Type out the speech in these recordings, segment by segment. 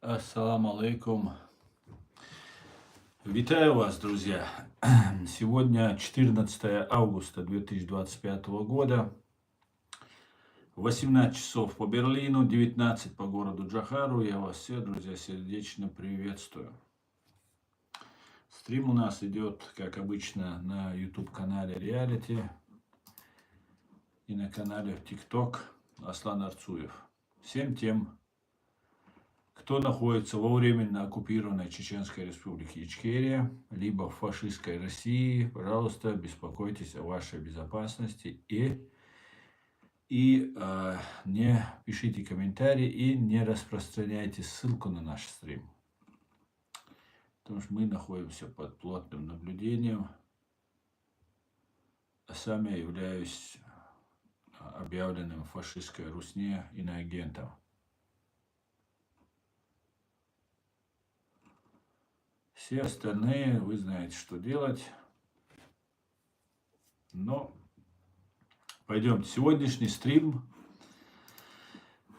Ассаламу алейкум. Витаю вас, друзья. Сегодня 14 августа 2025 года. 18 часов по Берлину, 19 по городу Джохару. Я вас все, друзья, сердечно приветствую. Стрим у нас идет, как обычно, на YouTube-канале Реалити и на канале TikTok Аслан Арцуев. Всем тем, кто находится во временно оккупированной Чеченской Республике Ичкерия, либо в фашистской России, пожалуйста, беспокойтесь о вашей безопасности и не пишите комментарии и не распространяйте ссылку на наш стрим. Потому что мы находимся под плотным наблюдением, а сам я являюсь объявленным в фашистской Русне иноагентом. Все остальные, вы знаете, что делать. Но пойдемте. Сегодняшний стрим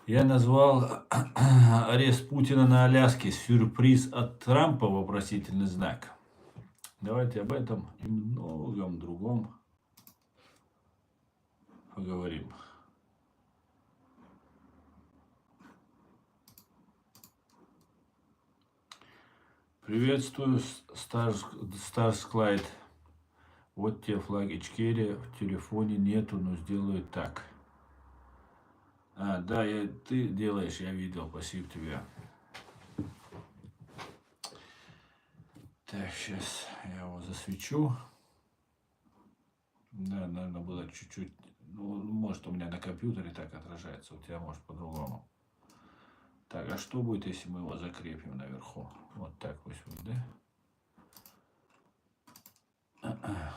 я назвал «Арест Путина на Аляске. Сюрприз от Трампа? Вопросительный знак». Давайте об этом и многом другом поговорим. Приветствую, Старсклайд. Вот тебе флаг Ичкерия, в телефоне нету, но сделаю так. Да, ты делаешь, я видел, спасибо тебе. Так, сейчас я его засвечу. Да, наверное, было чуть-чуть, ну, может, у меня на компьютере так отражается, у тебя может по-другому. Так, а что будет, если мы его закрепим наверху? Вот так пусть будет, да?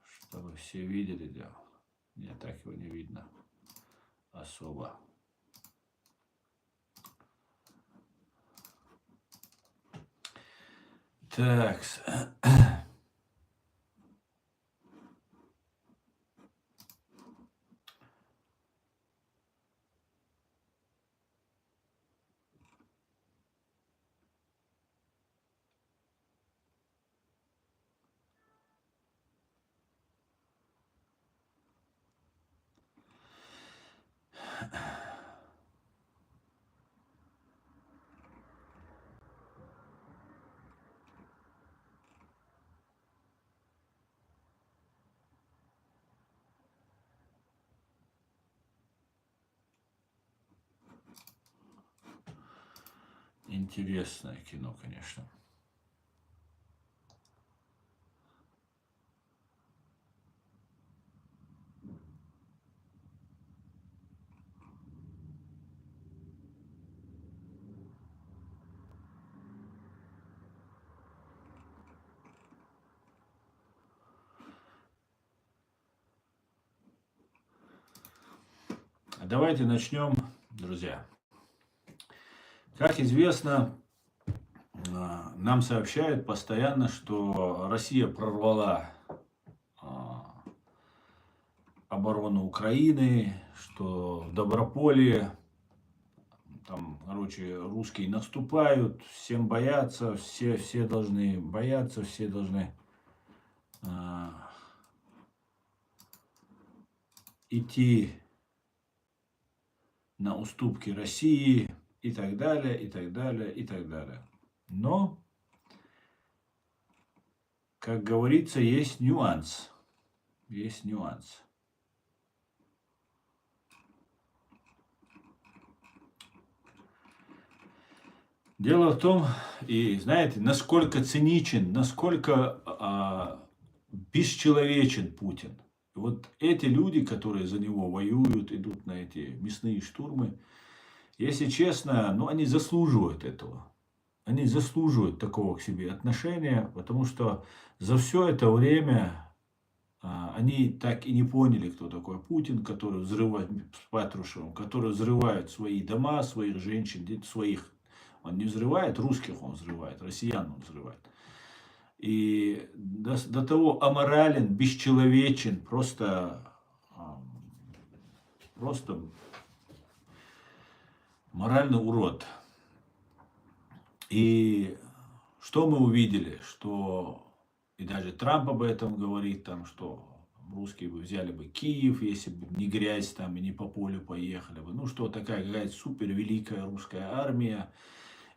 Чтобы все видели, да. Мне так его не видно особо. Так. Интересное кино, конечно. Давайте начнем, друзья. Как известно, нам сообщают постоянно, что Россия прорвала оборону Украины, что в Доброполье, там, короче, русские наступают, всем боятся, все должны бояться, все должны идти на уступки России и так далее, и так далее, и так далее. Но, как говорится, есть нюанс. Есть нюанс. Дело в том, и знаете, насколько циничен, насколько бесчеловечен Путин. Вот эти люди, которые за него воюют, идут на эти мясные штурмы, если честно, ну, они заслуживают этого. Они заслуживают такого к себе отношения, потому что за все это время они так и не поняли, кто такой Путин, который взрывает с Патрушевым, который взрывает свои дома, своих женщин, своих. Он не взрывает русских, он взрывает, россиян он взрывает. И до того аморален, бесчеловечен, просто моральный урод. И что мы увидели? Что и даже Трамп об этом говорит, там, что русские бы взяли бы Киев, если бы не грязь там и не по полю поехали бы. Ну что, такая какая-то супер великая русская армия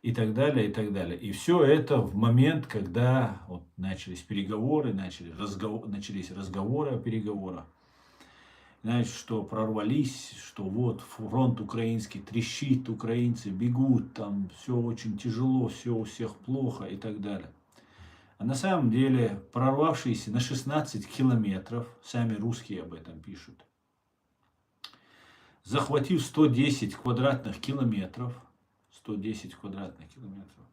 и так далее, и так далее. И все это в момент, когда вот начались переговоры, начались разговоры о переговорах. Знаете, что прорвались, что вот фронт украинский трещит, украинцы бегут, там все очень тяжело, все у всех плохо и так далее. А на самом деле прорвавшиеся на 16 километров, сами русские об этом пишут, захватив 110 квадратных километров, 110 квадратных километров,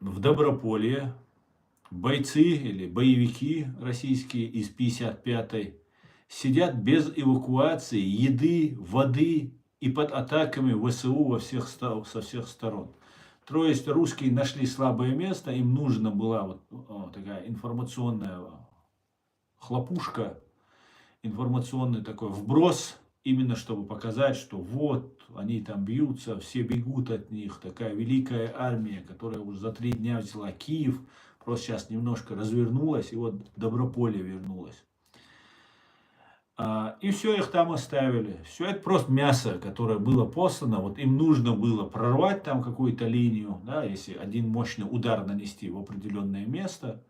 в Доброполье бойцы или боевики российские из 55-й сидят без эвакуации, еды, воды и под атаками ВСУ со всех сторон. То есть русские нашли слабое место, им нужна была вот такая информационная хлопушка, информационный такой вброс, именно чтобы показать, что вот они там бьются, все бегут от них, такая великая армия, которая уже за 3 дня взяла Киев, просто сейчас немножко развернулась и вот Доброполье вернулась. И все, их там оставили. Все это просто мясо, которое было послано. Вот им нужно было прорвать там какую-то линию, да, если один мощный удар нанести в определенное место,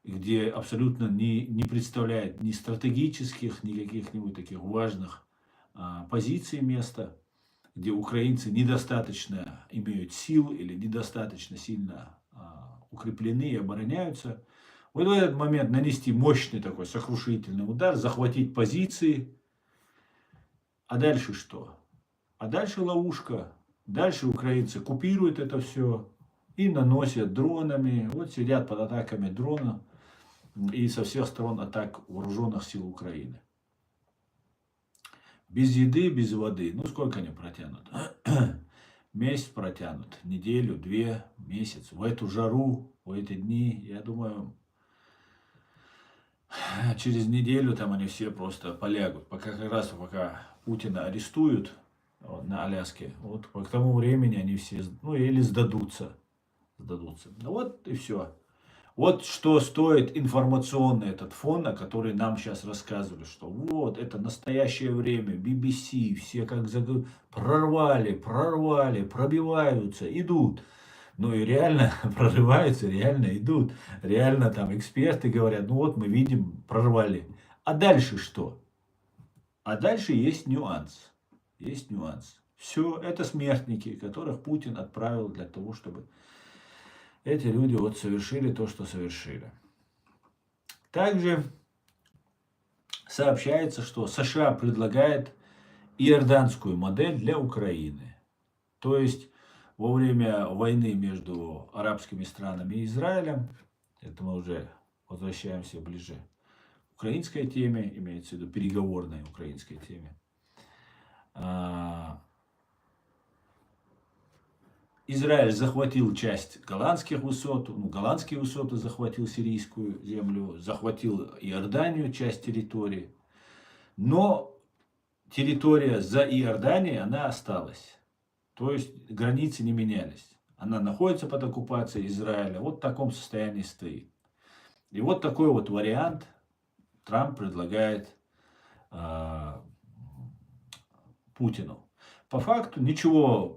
где абсолютно не представляет ни стратегических, ни каких-нибудь таких важных позиций места, где украинцы недостаточно имеют сил или недостаточно сильно укреплены и обороняются. Вот в этот момент нанести мощный такой сокрушительный удар, захватить позиции. А дальше что? А дальше ловушка. Дальше украинцы купируют это все и наносят дронами. Вот сидят под атаками дрона и со всех сторон атак вооруженных сил Украины. Без еды, без воды. Ну, сколько они протянут? Месяц протянут, неделю, 2, месяц. В эту жару, в эти дни, я думаю, через неделю там они все просто полягут. Пока Путина арестуют на Аляске, вот к тому времени они все, ну, или сдадутся. Ну, вот и все. Вот что стоит информационный этот фон, о который нам сейчас рассказывали, что вот это настоящее время, BBC, все как прорвали, пробиваются, идут. Ну и реально прорываются, реально идут. Реально там эксперты говорят, ну вот мы видим, прорвали. А дальше что? А дальше есть нюанс. Есть нюанс. Все это смертники, которых Путин отправил для того, чтобы эти люди вот совершили то, что совершили. Также сообщается, что США предлагает иорданскую модель для Украины. То есть во время войны между арабскими странами и Израилем, это мы уже возвращаемся ближе к украинской теме, имеется в виду переговорной украинской теме, Израиль захватил часть голландских высот, голландские высоты захватил, сирийскую землю, захватил Иорданию, часть территории. Но территория за Иорданией, она осталась. То есть границы не менялись. Она находится под оккупацией Израиля, вот в таком состоянии стоит. И вот такой вот вариант Трамп предлагает Путину. По факту ничего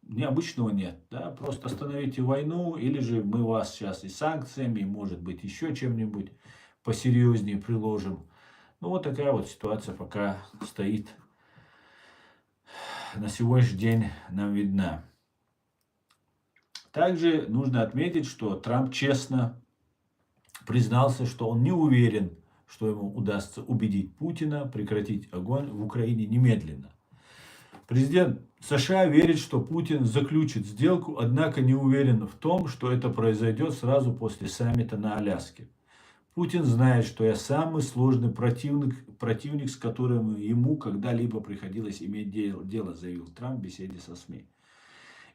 необычного нет. Да? Просто остановите войну, или же мы вас сейчас и санкциями, и может быть еще чем-нибудь посерьезнее приложим. Ну вот такая вот ситуация пока стоит. На сегодняшний день нам видна. Также нужно отметить, что Трамп честно признался, что он не уверен, что ему удастся убедить Путина прекратить огонь в Украине немедленно. Президент США верит, что Путин заключит сделку, однако не уверен в том, что это произойдет сразу после саммита на Аляске. Путин знает, что я самый сложный противник, с которым ему когда-либо приходилось иметь дело, заявил Трамп в беседе со СМИ.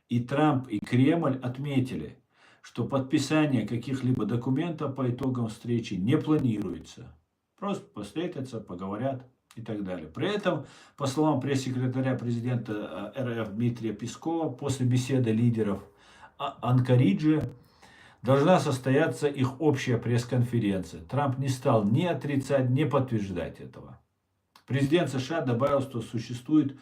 И Трамп, и Кремль отметили, что подписание каких-либо документов по итогам встречи не планируется. Просто встретятся, поговорят, и так далее. При этом, по словам пресс-секретаря президента РФ Дмитрия Пескова, после беседы лидеров Анкариджи должна состояться их общая пресс-конференция. Трамп не стал ни отрицать, ни подтверждать этого. Президент США добавил, что существует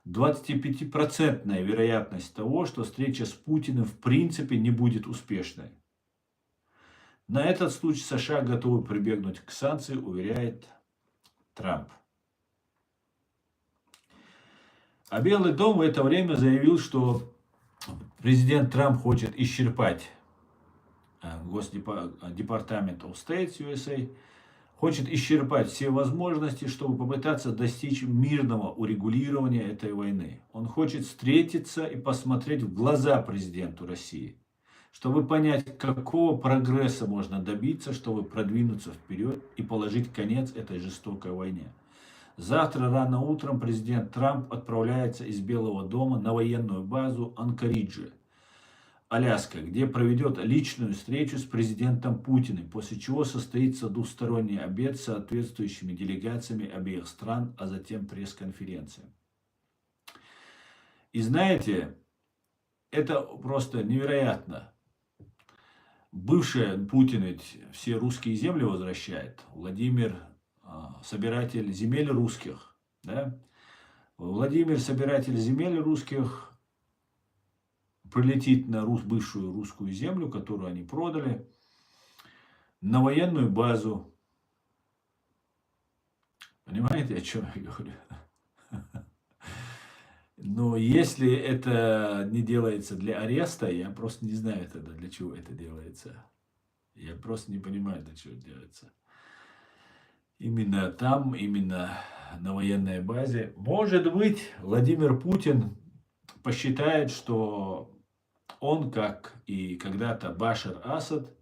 25% вероятность того, что встреча с Путиным в принципе не будет успешной. На этот случай США готовы прибегнуть к санкциям, уверяет Трамп. А Белый дом в это время заявил, что президент Трамп хочет исчерпать Департамент of State USA, хочет исчерпать все возможности, чтобы попытаться достичь мирного урегулирования этой войны. Он хочет встретиться и посмотреть в глаза президенту России, чтобы понять, какого прогресса можно добиться, чтобы продвинуться вперед и положить конец этой жестокой войне. Завтра рано утром президент Трамп отправляется из Белого дома на военную базу Анкариджи, Аляска, где проведет личную встречу с президентом Путиным, после чего состоится двусторонний обед с соответствующими делегациями обеих стран, а затем пресс-конференция. И знаете, это просто невероятно. Бывший Путин ведь все русские земли возвращает. Владимир собиратель земель русских. Да? Владимир собиратель земель русских прилетит на бывшую русскую землю, которую они продали, на военную базу. Понимаете, о чем я говорю? Но если это не делается для ареста, я просто не знаю тогда, для чего это делается. Я просто не понимаю, для чего это делается. Именно там, именно на военной базе. Может быть, Владимир Путин посчитает, что он, как и когда-то Башар Асад,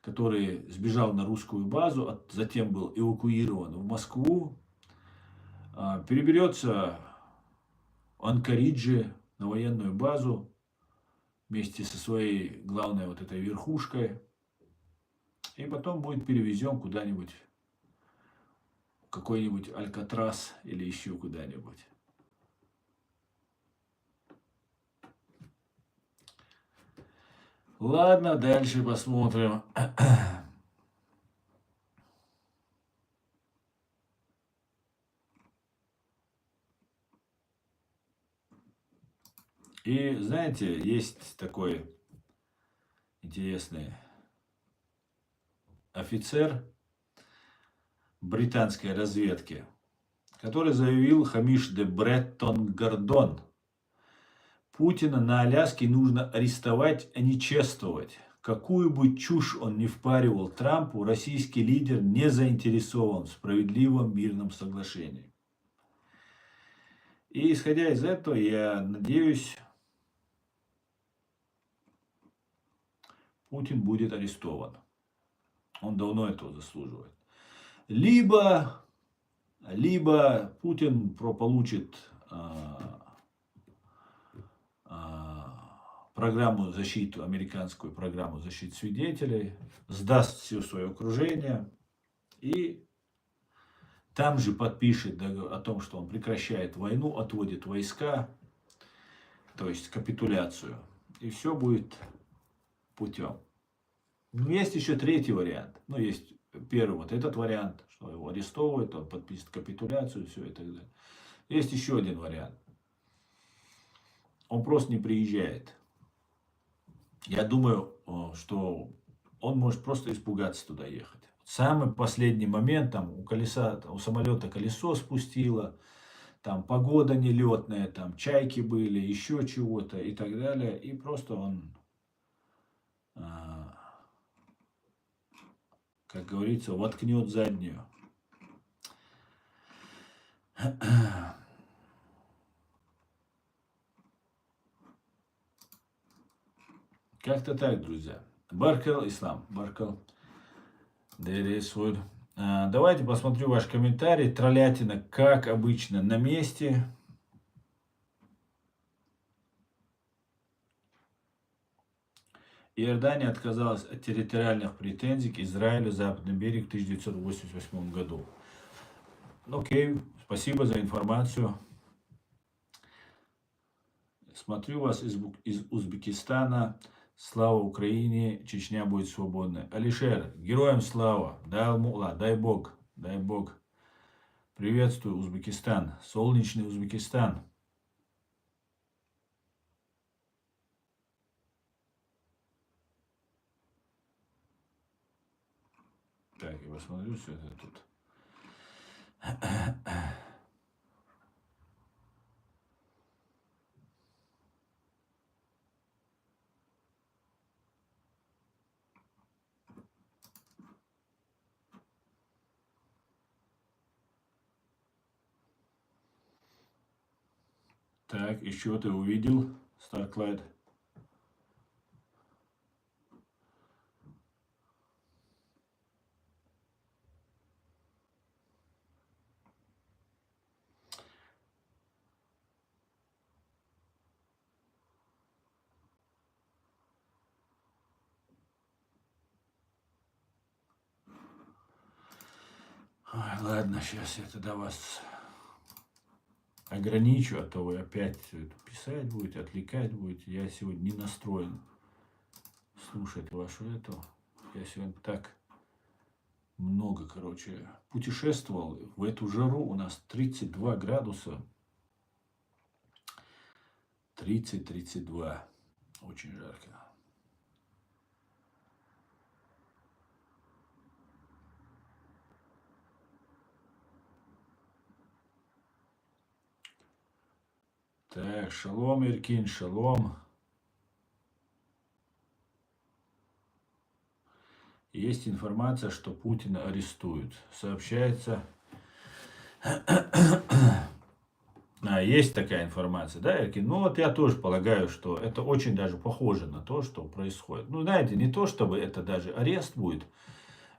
который сбежал на русскую базу, затем был эвакуирован в Москву, переберется в Анкаридже на военную базу вместе со своей главной вот этой верхушкой, и потом будет перевезен куда-нибудь, какой-нибудь Алькатрас или еще куда-нибудь. Ладно, дальше посмотрим. И знаете, есть такой интересный офицер британской разведки, который заявил, Хамиш де Бреттон Гордон: Путина на Аляске нужно арестовать, а не чествовать. Какую бы чушь он ни впаривал Трампу, российский лидер не заинтересован в справедливом мирном соглашении. И исходя из этого, я надеюсь, Путин будет арестован. Он давно этого заслуживает. Либо Путин получит программу защиты, американскую программу защиты свидетелей, сдаст все свое окружение и там же подпишет договор о том, что он прекращает войну, отводит войска, то есть капитуляцию. И все будет путем. Но есть еще третий вариант. Ну, есть первый вот этот вариант, что его арестовывают, он подпишет капитуляцию, все и так далее. Есть еще один вариант. Он просто не приезжает. Я думаю, что он может просто испугаться туда ехать. В самый последний момент там у самолета колесо спустило, там погода нелетная, там чайки были, еще чего-то и так далее. И просто он, как говорится, воткнет заднюю. Как-то так, друзья. Баркал Ислам. Баркал. Давайте посмотрю ваш комментарий. Троллятина, как обычно, на месте. Иордания отказалась от территориальных претензий к Израилю, Западный берег в 1988 году. Окей, спасибо за информацию. Смотрю вас из Узбекистана. Слава Украине, Чечня будет свободной. Алишер, героям слава. Дай Бог, дай Бог. Приветствую, Узбекистан, солнечный Узбекистан. Так, я посмотрю все это тут. Так, еще ты увидел, Starlight? Ой, ладно, сейчас я тогда вас ограничу, а то вы опять писать будете, отвлекать будете. Я сегодня не настроен слушать вашу эту. Я сегодня так много, короче, путешествовал. В эту жару у нас 32 градуса. 30-32. Очень жарко. Так, шалом, Иркин, шалом. Есть информация, что Путина арестуют. Сообщается... есть такая информация, да, Иркин? Ну, вот я тоже полагаю, что это очень даже похоже на то, что происходит. Ну, знаете, не то, чтобы это даже арест будет,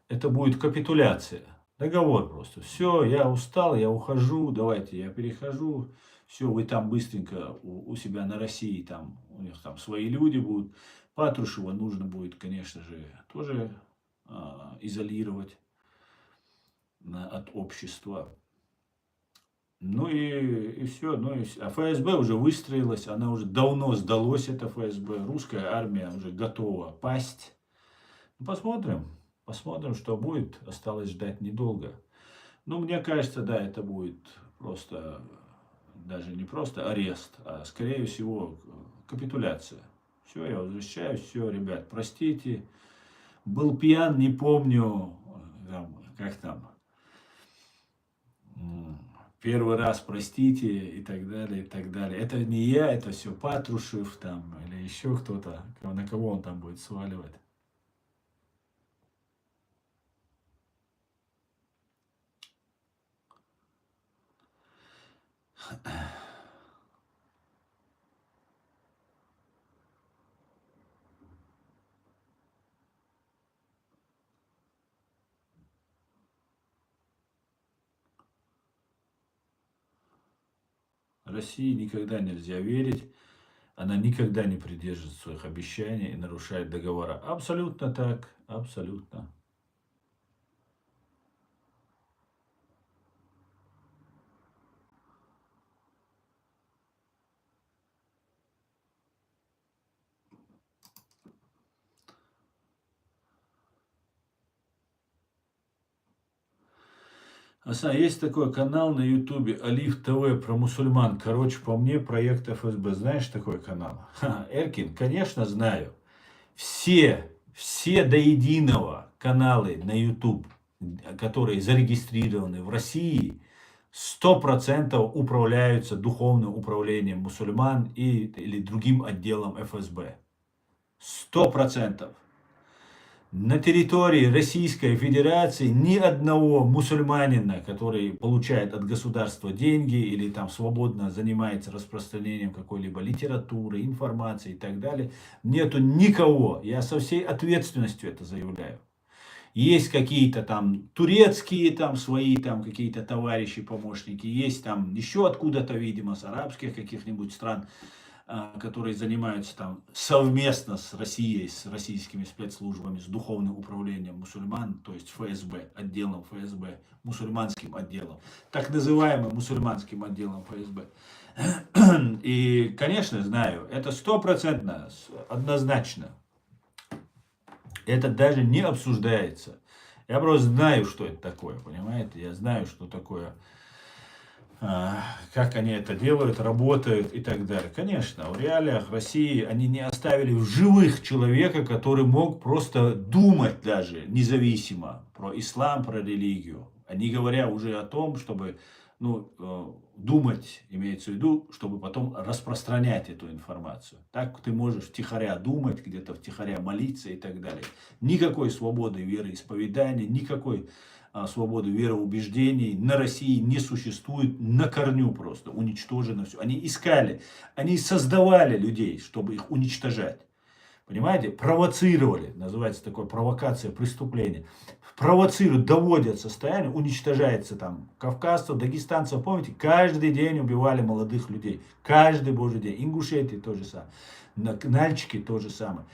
это будет капитуляция. Договор просто. Все, я устал, я ухожу, давайте я перехожу. Все, вы там быстренько у себя на России, там у них там свои люди будут. Патрушева нужно будет, конечно же, тоже изолировать от общества. Ну и все. А ФСБ уже выстроилась, она уже давно сдалась, это ФСБ. Русская армия уже готова пасть. Посмотрим, что будет. Осталось ждать недолго. Ну, мне кажется, да, это будет просто, даже не просто арест, а скорее всего капитуляция. Все, я возвращаюсь, все, ребят, простите. Был пьян, не помню, как там, первый раз простите и так далее, и так далее. Это не я, это все Патрушев там или еще кто-то, на кого он там будет сваливать. России никогда нельзя верить. Она никогда не придерживается своих обещаний и нарушает договора. Абсолютно так, абсолютно. Есть такой канал на Ютубе, Алиф ТВ, про мусульман. Короче, по мне, проект ФСБ. Знаешь такой канал? Эркин, конечно, знаю. Все до единого каналы на YouTube, которые зарегистрированы в России, 100% управляются духовным управлением мусульман или другим отделом ФСБ. 100%. На территории Российской Федерации ни одного мусульманина, который получает от государства деньги или там свободно занимается распространением какой-либо литературы, информации и так далее, нету никого. Я со всей ответственностью это заявляю. Есть какие-то там турецкие там свои там какие-то товарищи, помощники, есть там еще откуда-то, видимо, с арабских каких-нибудь стран. которые занимаются там совместно с Россией, с российскими спецслужбами, с духовным управлением мусульман, то есть ФСБ, отделом ФСБ, мусульманским отделом, так называемым мусульманским отделом ФСБ. И, конечно, знаю, это 100%, однозначно. Это даже не обсуждается. Я просто знаю, что это такое, понимаете? Я знаю, что такое, как они это делают, работают и так далее. Конечно, в реалиях России они не оставили в живых человека, который мог просто думать даже независимо про ислам, про религию. А не говоря уже о том, чтобы думать, имеется в виду, чтобы потом распространять эту информацию. Так ты можешь втихаря думать, где-то втихаря молиться и так далее. Никакой свободы вероисповедания, никакой свободы вероубеждений на России не существует, на корню просто, уничтожено все. Они искали, они создавали людей, чтобы их уничтожать. Понимаете, провоцировали, называется такое провокация, преступление. Провоцируют, доводят состояние, уничтожается там кавказцев, дагестанцев. Помните, каждый день убивали молодых людей. Каждый божий день. Ингушетии то же самое. Нальчики то же самое.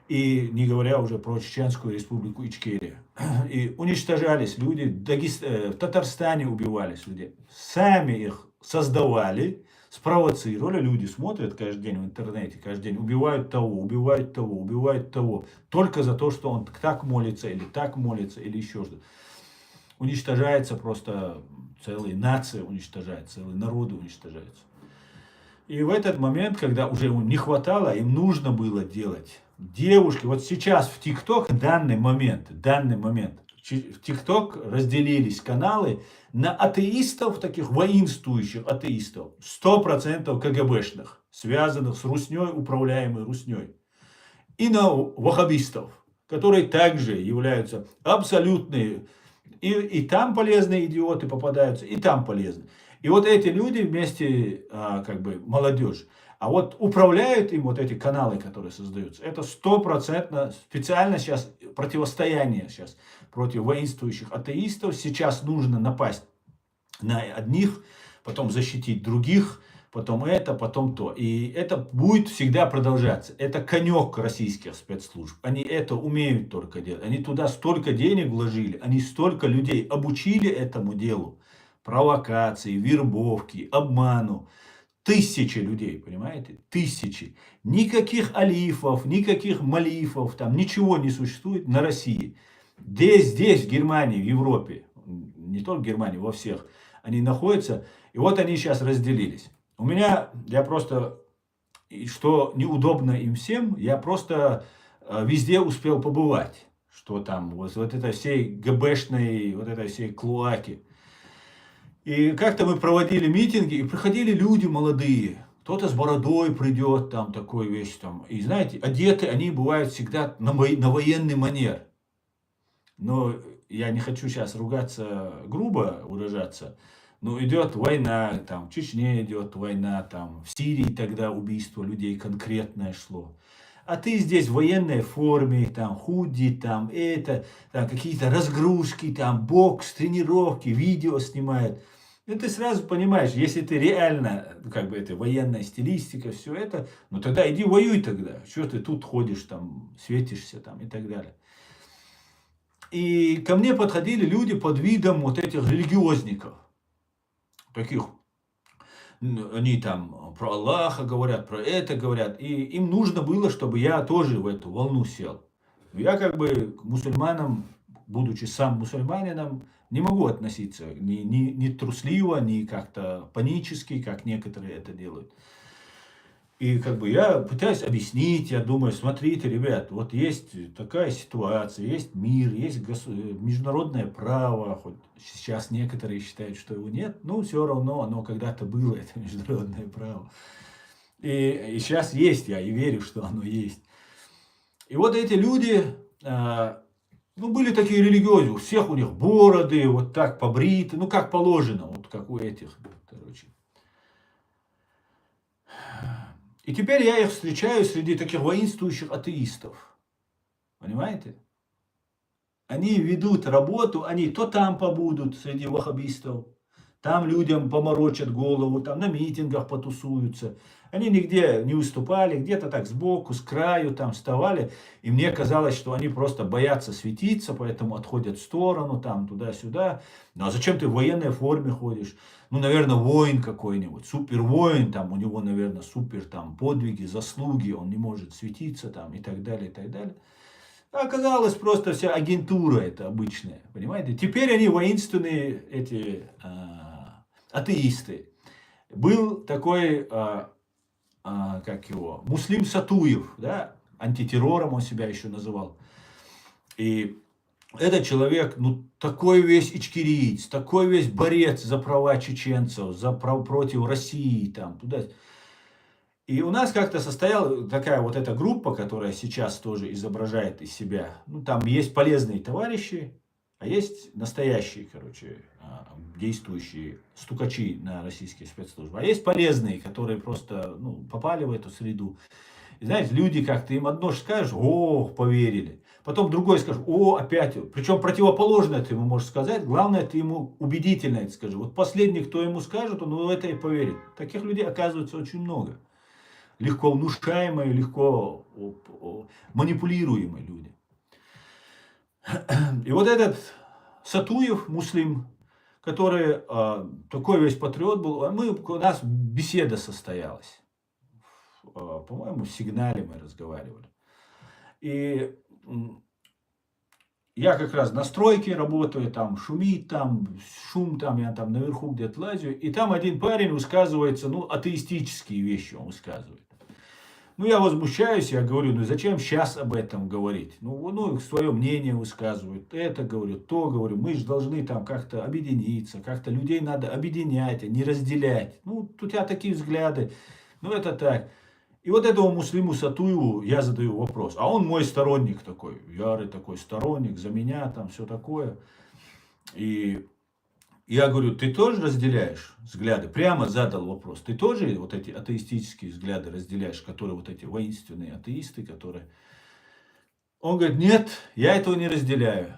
И не говоря уже про Чеченскую республику Ичкерия. И уничтожались люди, в Татарстане убивались люди. Сами их создавали, спровоцировали, люди смотрят каждый день в интернете, каждый день убивают того, убивают того, убивают того. Только за то, что он так молится, или еще что-то. Уничтожается просто целые нации, уничтожаются, целые народы уничтожаются. И в этот момент, когда уже не хватало, им нужно было делать. Девушки, вот сейчас в ТикТок, данный момент, в ТикТок разделились каналы на атеистов, таких воинствующих атеистов, 100% КГБшных, связанных с Русней, управляемой Русней. И на ваххабистов, которые также являются абсолютные, и там полезные идиоты попадаются, и там полезные. И вот эти люди вместе, молодежь, а вот управляют им вот эти каналы, которые создаются. Это 100% специально сейчас противостояние сейчас против воинствующих атеистов. Сейчас нужно напасть на одних, потом защитить других, потом это, потом то. И это будет всегда продолжаться. Это конек российских спецслужб. Они это умеют только делать. Они туда столько денег вложили, они столько людей обучили этому делу. Провокации, вербовки, обману. Тысячи людей, понимаете? Тысячи. Никаких алифов, никаких малифов, там ничего не существует на России. Здесь, в Германии, в Европе, не только в Германии, во всех, они находятся. И вот они сейчас разделились. Я просто, что неудобно им всем, я просто везде успел побывать. Что там, вот этой всей ГБшной, вот этой всей клоаки. И как-то мы проводили митинги, и приходили люди молодые. Кто-то с бородой придет, там такой вещь там. И знаете, одеты они бывают всегда на военный манер. Но я не хочу сейчас ругаться, грубо выражаться. Но идет война, там в Чечне идет война, там в Сирии тогда убийство людей конкретное шло. А ты здесь в военной форме, там худи, там какие-то разгрузки, там бокс, тренировки, видео снимают. И ты сразу понимаешь, если ты реально, это военная стилистика, все это, ну тогда иди воюй тогда. Что ты тут ходишь, там, светишься там и так далее. И ко мне подходили люди под видом вот этих религиозников. Таких, они там про Аллаха говорят, про это говорят. И им нужно было, чтобы я тоже в эту волну сел. Я к мусульманам, будучи сам мусульманином, не могу относиться ни трусливо, ни как-то панически, как некоторые это делают. И я пытаюсь объяснить, я думаю, смотрите, ребят, вот есть такая ситуация, есть мир, есть международное право, хоть сейчас некоторые считают, что его нет, но все равно оно когда-то было, это международное право. И сейчас есть, я и верю, что оно есть. И вот эти люди, были такие религиозные, у всех у них бороды, вот так побриты, как положено, вот как у этих, короче. И теперь я их встречаю среди таких воинствующих атеистов. Понимаете? Они ведут работу, они то там побудут среди ваххабистов, там людям поморочат голову, там на митингах потусуются. Они нигде не выступали, где-то так сбоку, с краю там вставали. И мне казалось, что они просто боятся светиться, поэтому отходят в сторону, там туда-сюда. Ну а зачем ты в военной форме ходишь? Ну, наверное, воин какой-нибудь, супервоин, там у него, наверное, супер там подвиги, заслуги, он не может светиться там и так далее, и так далее. А оказалось, просто вся агентура это обычная, понимаете? Теперь они воинственные, эти атеисты. Был такой, как его, Муслим Сатуев, да, антитеррором он себя еще называл. И этот человек, ну, такой весь ичкириец, такой весь борец за права чеченцев, против России, там, туда. И у нас как-то состояла такая вот эта группа, которая сейчас тоже изображает из себя. Ну, там есть полезные товарищи, а есть настоящие, короче, действующие стукачи на российские спецслужбы. А есть полезные, которые просто, ну, попали в эту среду. И знаете, люди как-то им одно скажешь, о, поверили. Потом другой скажет, о, опять. Причем противоположное ты ему можешь сказать. Главное, ты ему убедительно это скажи. Вот последний, кто ему скажет, он в это и поверит. Таких людей оказывается очень много. Легко внушаемые, легко манипулируемые люди. И вот этот Сатуев, Муслим, который такой весь патриот был, у нас беседа состоялась. По-моему, в Сигнале мы разговаривали. И я как раз на стройке работаю, там шумит, там шум, там я там наверху где-то лазю. И там один парень высказывается, ну, атеистические вещи он высказывает. Ну, я возмущаюсь, я говорю, ну, зачем сейчас об этом говорить? Ну, свое мнение высказывают, это говорю, то говорю. Мы же должны там как-то объединиться, как-то людей надо объединять, а не разделять. Ну, у тебя такие взгляды, ну, это так. И вот этому Муслиму Сатуеву я задаю вопрос. А он мой сторонник такой, ярый такой сторонник, за меня там все такое. И я говорю, ты тоже разделяешь взгляды? Прямо задал вопрос. Ты тоже вот эти атеистические взгляды разделяешь, которые вот эти воинственные атеисты, которые... Он говорит, нет, я этого не разделяю.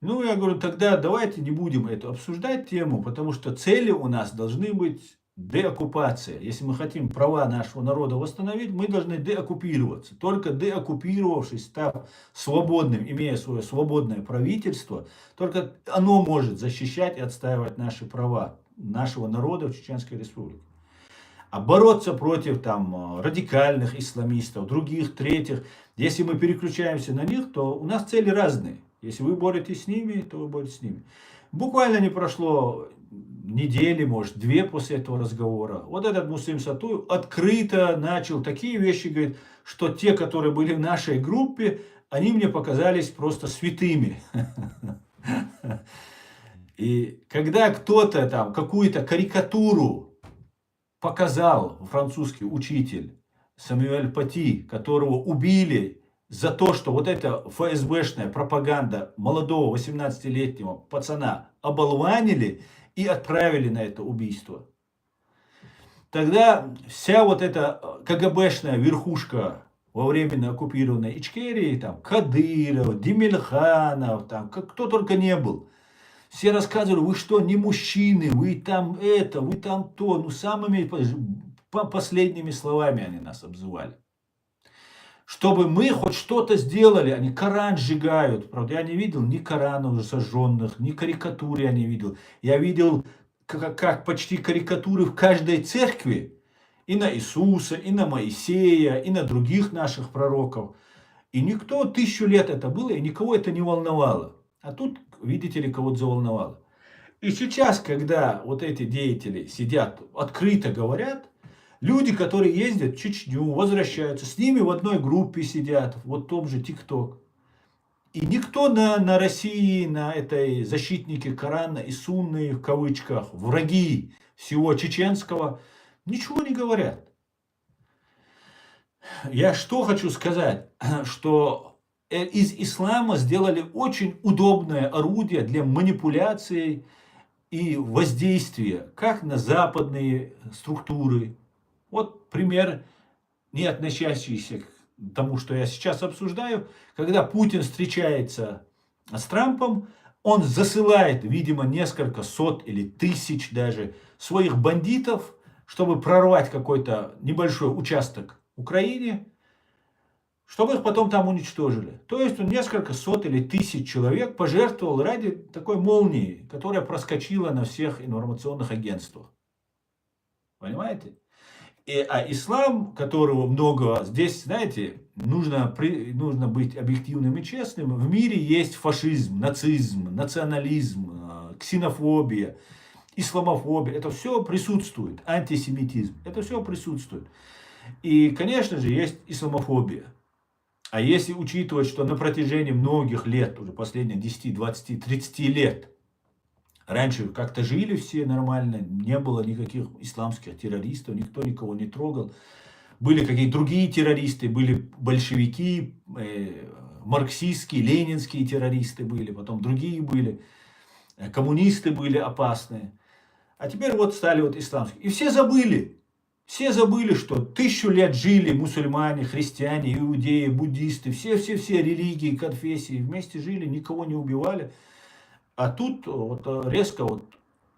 Ну, я говорю, тогда давайте не будем эту обсуждать тему, потому что цели у нас должны быть деоккупация. Если мы хотим права нашего народа восстановить, мы должны деоккупироваться. Только деоккупировавшись, став свободным, имея свое свободное правительство, только оно может защищать и отстаивать наши права нашего народа в Чеченской Республике. А бороться против там радикальных исламистов, других, третьих, если мы переключаемся на них, то у нас цели разные. Если вы боретесь с ними, то вы боретесь с ними. Буквально не прошло недели, может, две после этого разговора. Вот этот Муслим Сатуев открыто начал такие вещи говорить, что те, которые были в нашей группе, они мне показались просто святыми. И когда кто-то там какую-то карикатуру показал, французский учитель Самюэль Пати, которого убили за то, что вот эта ФСБшная пропаганда молодого 18-летнего пацана оболванили и отправили на это убийство. Тогда вся вот эта КГБшная верхушка во временно оккупированной Ичкерии, там Кадыров, Демельханов, там кто только не был, все рассказывали, вы что, не мужчины, вы там это, вы там то, ну самыми последними словами они нас обзывали. Чтобы мы хоть что-то сделали, они Коран сжигают. Правда, я не видел ни Коранов сожженных, ни карикатур я не видел. Я видел, как почти карикатуры в каждой церкви. И на Иисуса, и на Моисея, и на других наших пророков. И никто, 1000 лет это было, и никого это не волновало. А тут, видите ли, кого-то заволновало. И сейчас, когда вот эти деятели сидят, открыто говорят, люди, которые ездят в Чечню, возвращаются, с ними в одной группе сидят, вот в том же ТикТок. И никто на России, на этой защитнике Корана и Сунны, в кавычках, враги всего чеченского, ничего не говорят. Я что хочу сказать, что из ислама сделали очень удобное орудие для манипуляции и воздействия как на западные структуры. Вот пример, не относящийся к тому, что я сейчас обсуждаю, когда Путин встречается с Трампом, Он засылает, видимо, несколько сот или тысяч даже своих бандитов, чтобы прорвать какой-то небольшой участок Украине, чтобы их потом там уничтожили. То есть он несколько сот или тысяч человек пожертвовал ради такой молнии, которая проскочила на всех информационных агентствах. Понимаете? А ислам, которого много, здесь, знаете, нужно быть объективным и честным. В мире есть фашизм, нацизм, национализм, ксенофобия, исламофобия. Это все присутствует. Антисемитизм. Это все присутствует. И, конечно же, есть исламофобия. А если учитывать, что на протяжении многих лет, уже последних 10, 20, 30 лет, раньше как-то жили все нормально, не было никаких исламских террористов, никто никого не трогал. Были какие-то другие террористы, были большевики, марксистские, ленинские террористы были, потом другие были, коммунисты были опасные. А теперь вот стали вот исламские. И все забыли, что 1000 лет жили мусульмане, христиане, иудеи, буддисты, все религии, конфессии вместе жили, никого не убивали. А тут вот резко вот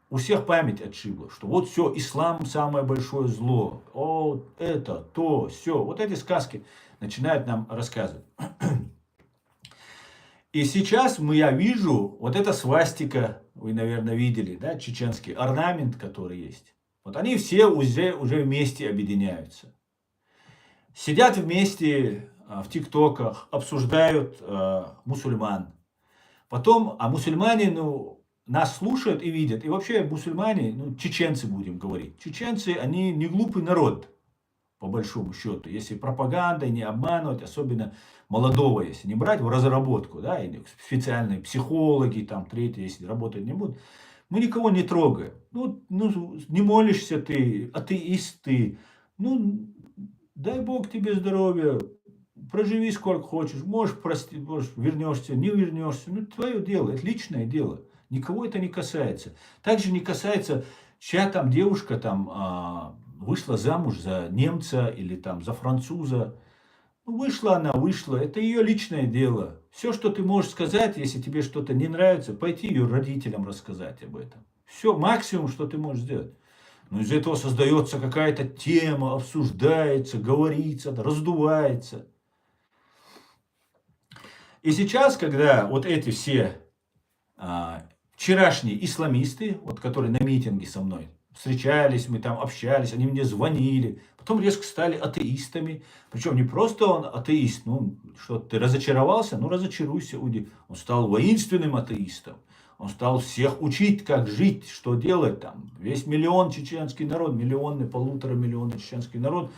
у всех память отшибла, что вот все, ислам самое большое зло, о, это, то, все. Вот эти сказки начинают нам рассказывать. И сейчас я вижу, вот эта свастика, вы, наверное, видели, да, чеченский орнамент, который есть. Вот они все уже вместе объединяются. Сидят вместе в тиктоках, обсуждают мусульман. Потом, а мусульмане, нас слушают и видят. И вообще мусульмане, чеченцы будем говорить. Чеченцы, они не глупый народ, по большому счету. Если пропагандой не обманывать, особенно молодого, если не брать в разработку, да, или специальные психологи, там, третьи, если работать не будут, мы никого не трогаем. Не молишься ты, атеист ты, дай Бог тебе здоровья, проживи сколько хочешь, можешь простить, можешь вернешься, не вернешься. Твое дело, это личное дело. Никого это не касается. Также не касается, чья там девушка там вышла замуж за немца или там за француза. Вышла она, вышла. Это ее личное дело. Все, что ты можешь сказать, если тебе что-то не нравится, пойти ее родителям рассказать об этом. Все, максимум, что ты можешь сделать. Но из этого создается какая-то тема, обсуждается, говорится, раздувается. И сейчас, когда вот эти все вчерашние исламисты, вот которые на митинге со мной встречались, мы там общались, они мне звонили, потом резко стали атеистами. Причем не просто он атеист, что ты разочаровался, разочаруйся, уйди. Он стал воинственным атеистом. Он стал всех учить, как жить, что делать там. Весь чеченский народ, миллионный, 1,5 миллиона чеченский народ.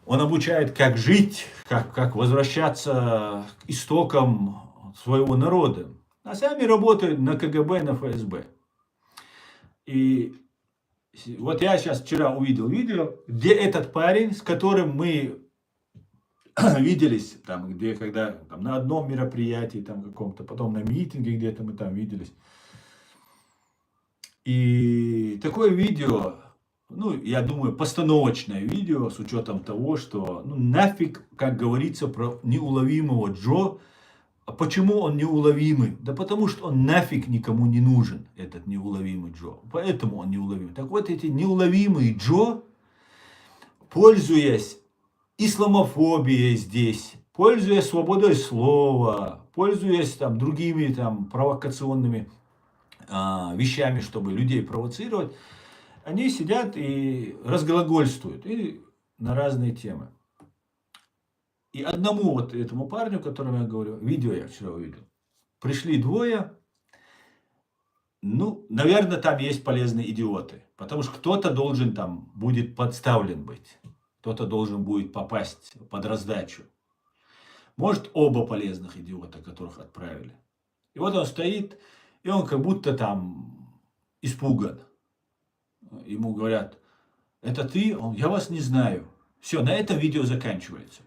Он обучает, как жить, как возвращаться к истокам своего народа. А сами работают на КГБ, на ФСБ. И вот я сейчас вчера увидел видео, где этот парень, с которым мы виделись, там, когда там, на одном мероприятии, там каком-то, потом на митинге где-то мы там виделись. И такое видео, я думаю, постановочное видео, с учетом того, что, нафиг, как говорится, про неуловимого Джо. А почему он неуловимый? Да потому что он нафиг никому не нужен, этот неуловимый Джо. Поэтому он неуловимый. Так вот, эти неуловимые Джо, пользуясь исламофобией здесь, пользуясь свободой слова, пользуясь там другими там провокационными вещами, чтобы людей провоцировать, они сидят и разглагольствуют и на разные темы. И одному вот этому парню, о котором я говорю, видео я вчера увидел, пришли двое, наверное, там есть полезные идиоты, потому что кто-то должен там будет подставлен быть, кто-то должен будет попасть под раздачу. Может, оба полезных идиота, которых отправили. И вот он стоит, и он как будто там испуган. Ему говорят, это ты? Я вас не знаю. Все, на этом видео заканчивается.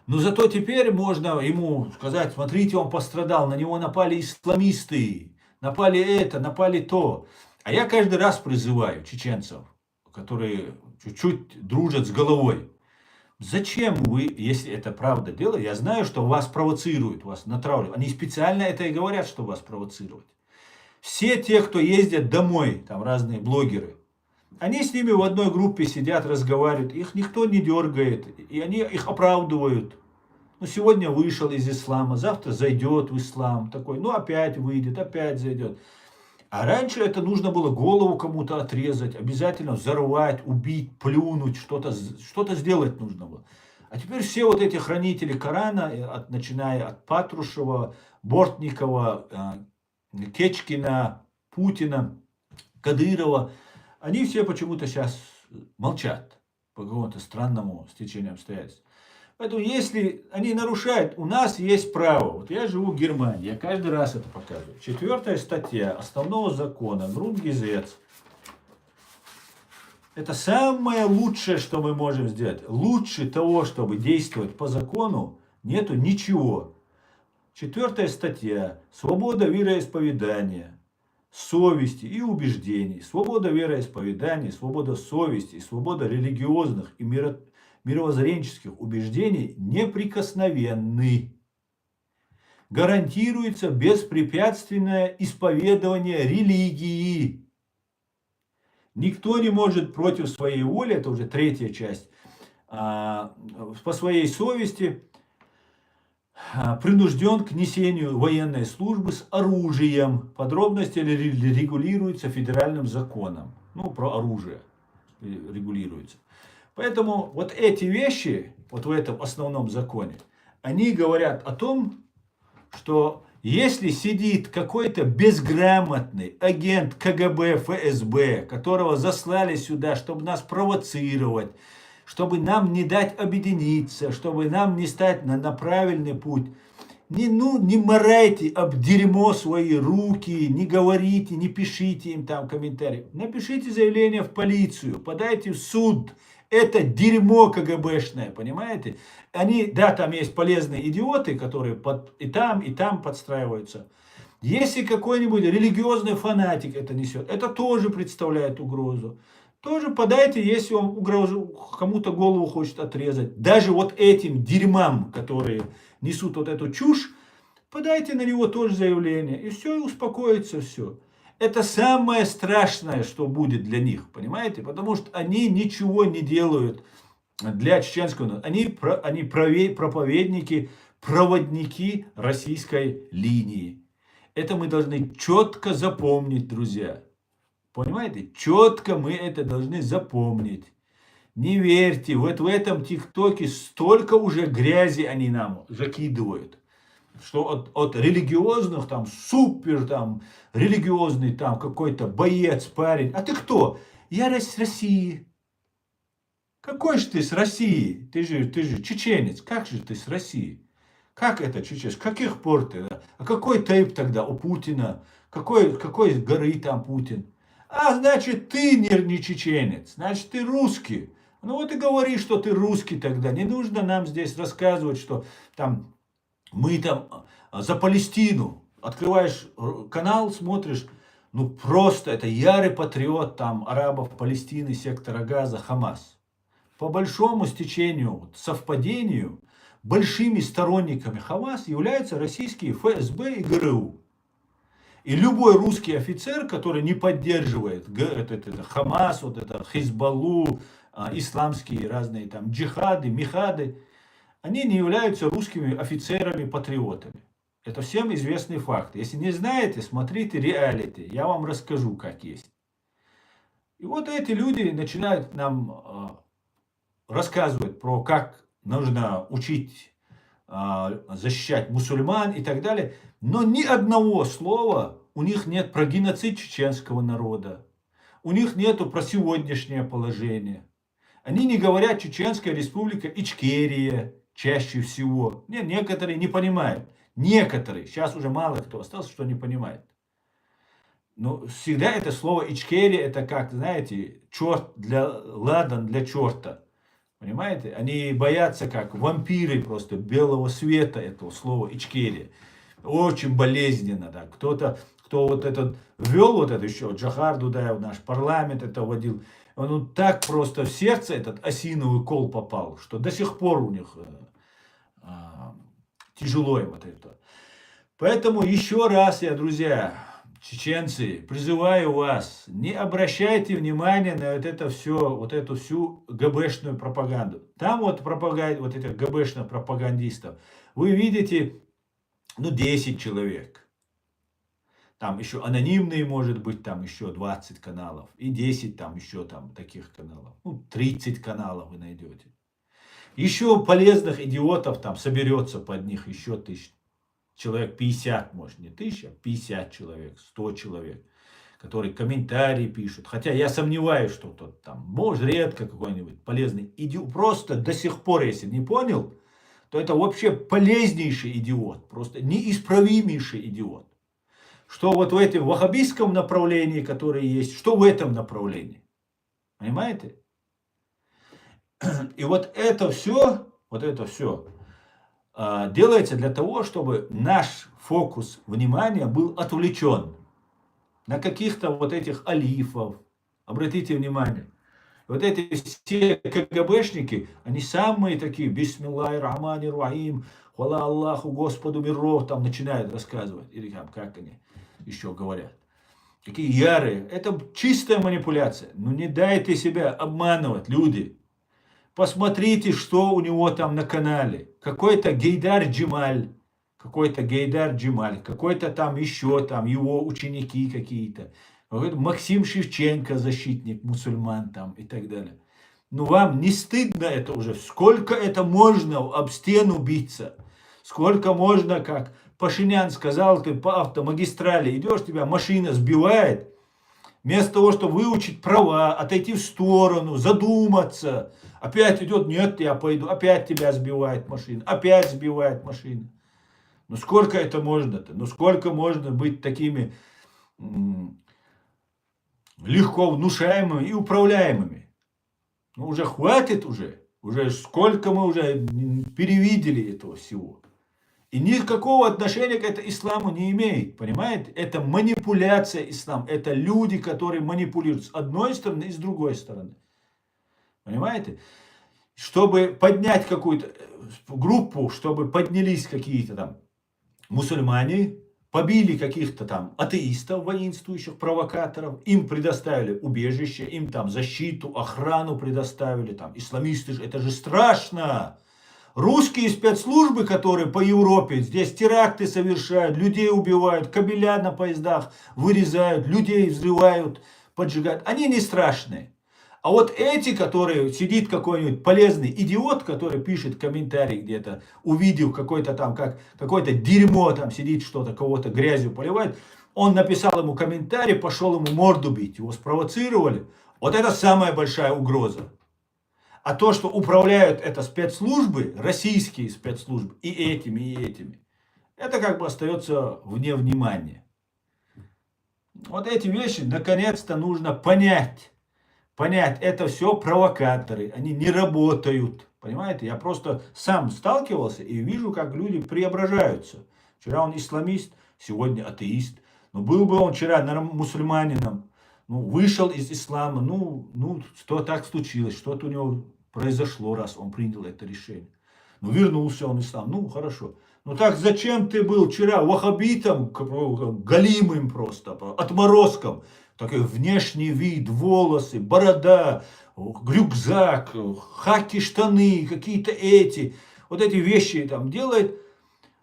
Но зато теперь можно ему сказать, смотрите, он пострадал, на него напали исламисты, напали это, напали то. А я каждый раз призываю чеченцев, которые чуть-чуть дружат с головой, Зачем вы, если это правда дело, я знаю, что вас провоцируют, вас натравливают. Они специально это и говорят, что вас провоцировать. Все те, кто ездят домой, там разные блогеры, они с ними в одной группе сидят, разговаривают, их никто не дергает, и они их оправдывают. Ну, сегодня вышел из ислама, завтра зайдет в ислам, такой, ну, опять выйдет, опять зайдет. А раньше это нужно было голову кому-то отрезать, обязательно взорвать, убить, плюнуть, что-то сделать нужно было. А теперь все вот эти хранители Корана, начиная от Патрушева, Бортникова, Кечкина, Путина, Кадырова, они все почему-то сейчас молчат по какому-то странному стечению обстоятельств. Поэтому если они нарушают, у нас есть право. Вот я живу в Германии, я каждый раз это показываю. 4 статья основного закона, Grundgesetz. Это самое лучшее, что мы можем сделать. Лучше того, чтобы действовать по закону, нету ничего. 4 статья. Свобода вероисповедания, совести и убеждений. Свобода вероисповедания, свобода совести и свобода религиозных и мировоззренческих убеждений неприкосновенны. Гарантируется беспрепятственное исповедование религии. Никто не может против своей воли, это уже 3 часть, по своей совести принужден к несению военной службы с оружием. Подробности регулируются федеральным законом. Ну, про оружие регулируется. Поэтому вот эти вещи, вот в этом основном законе, они говорят о том, что если сидит какой-то безграмотный агент КГБ, ФСБ, которого заслали сюда, чтобы нас провоцировать, чтобы нам не дать объединиться, чтобы нам не стать на правильный путь, не морайте об дерьмо свои руки, не говорите, не пишите им там комментарии. Напишите заявление в полицию, подайте в суд. Это дерьмо КГБшное, понимаете? Они, да, там есть полезные идиоты, которые и там подстраиваются. Если какой-нибудь религиозный фанатик это несет, это тоже представляет угрозу. Тоже подайте, если он кому-то голову хочет отрезать. Даже вот этим дерьмам, которые несут вот эту чушь, подайте на него тоже заявление. И все, и успокоится все. Это самое страшное, что будет для них, понимаете? Потому что они ничего не делают для чеченского народа. Они проповедники, проводники российской линии. Это мы должны четко запомнить, друзья. Понимаете? Четко мы это должны запомнить. Не верьте, вот в этом ТикТоке столько уже грязи они нам закидывают. Что от религиозных, там, супер, там, религиозный, там, какой-то боец, парень. А ты кто? Я с России. Какой же ты с России? Ты же чеченец. Как же ты с России? Как это чеченец? С каких пор ты? А какой тейп тогда у Путина? Какой горы там Путин? А, значит, ты не чеченец. Значит, ты русский. Ну вот и говори, что ты русский тогда. Не нужно нам здесь рассказывать, что там... Мы там за Палестину. Открываешь канал, смотришь, ну просто это ярый патриот там арабов, Палестины, сектора Газа, Хамас. По большому стечению, совпадению, большими сторонниками Хамас являются российские ФСБ и ГРУ. И любой русский офицер, который не поддерживает Хамас, вот это Хизбаллу, исламские разные там джихады, михады, они не являются русскими офицерами-патриотами. Это всем известный факт. Если не знаете, смотрите реалити. Я вам расскажу, как есть. И вот эти люди начинают нам рассказывать про как нужно учить, защищать мусульман и так далее. Но ни одного слова у них нет про геноцид чеченского народа. У них нету про сегодняшнее положение. Они не говорят Чеченская республика Ичкерия. Чаще всего. Некоторые не понимают. Некоторые. Сейчас уже мало кто остался, что не понимает. Но всегда это слово Ичкерия, это как, знаете, черт ладан для черта. Понимаете? Они боятся как вампиры просто белого света этого слова Ичкерия. Очень болезненно. Да. Кто вот этот ввел вот это еще, Джохар Дудаев, наш парламент это вводил. Он так просто в сердце этот осиновый кол попал, что до сих пор у них тяжело им от этого. Поэтому еще раз я, друзья, чеченцы, призываю вас, не обращайте внимания на вот это все, вот эту всю ГБшную пропаганду. Там вот вот этих ГБшных пропагандистов, вы видите, 10 человек. Там еще анонимные, может быть, там еще 20 каналов. И 10 там еще там таких каналов. 30 каналов вы найдете. Еще полезных идиотов там соберется под них еще человек 50, может, не 1000, а 50 человек, 100 человек, которые комментарии пишут. Хотя я сомневаюсь, что кто-то там, может, редко какой-нибудь полезный идиот. Просто до сих пор, если не понял, то это вообще полезнейший идиот. Просто неисправимейший идиот. Что вот в этом ваххабистском направлении, которое есть, что в этом направлении. Понимаете? И вот это все делается для того, чтобы наш фокус внимания был отвлечен на каких-то вот этих алифов. Обратите внимание. Вот эти все КГБшники, они самые такие, бисмиллахи рахмани рахим, хвала Аллаху, Господу миров, там начинают рассказывать. Или там, как они еще говорят. Какие ярые. Это чистая манипуляция. Ну не дайте себя обманывать, люди. Посмотрите, что у него там на канале. Какой-то Гейдар Джемаль. Какой-то там еще там его ученики какие-то. Максим Шевченко, защитник мусульман там и так далее. Ну вам не стыдно это уже? Сколько это можно об стену биться? Сколько можно, как Пашинян сказал, ты по автомагистрали идешь, тебя машина сбивает. Вместо того, чтобы выучить права, отойти в сторону, задуматься. Опять идет, нет, я пойду, опять тебя сбивает машина, опять сбивает машина. Ну сколько это можно-то? Ну сколько можно быть такими легко внушаемыми и управляемыми? Ну уже хватит уже. Уже сколько мы уже перевидели этого всего. И никакого отношения к этому исламу не имеет. Понимаете? Это манипуляция ислама. Это люди, которые манипулируют с одной стороны и с другой стороны. Понимаете? Чтобы поднять какую-то группу, чтобы поднялись какие-то там мусульмане, побили каких-то там атеистов, воинствующих, провокаторов, им предоставили убежище, им там защиту, охрану предоставили, там исламисты, это же страшно. Русские спецслужбы, которые по Европе здесь теракты совершают, людей убивают, кабеля на поездах вырезают, людей взрывают, поджигают, они не страшные. А вот эти, которые сидит какой-нибудь полезный идиот, который пишет комментарий где-то, увидел какой-то там, как какое-то дерьмо там сидит, что-то, кого-то грязью поливает, он написал ему комментарий, пошел ему морду бить, его спровоцировали. Вот это самая большая угроза. А то, что управляют это спецслужбы, российские спецслужбы, и этими, это как бы остается вне внимания. Вот эти вещи наконец-то нужно понять. Это все провокаторы, они не работают. Понимаете, я просто сам сталкивался и вижу, как люди преображаются. Вчера он исламист, сегодня атеист. Но был бы он вчера мусульманином, вышел из ислама, что так случилось, что-то у него произошло, раз он принял это решение. Вернулся он в ислам, хорошо. Так зачем ты был вчера ваххабитом, галимым просто, отморозком? Такой внешний вид, волосы, борода, рюкзак, хаки, штаны, какие-то вот эти вещи там делает,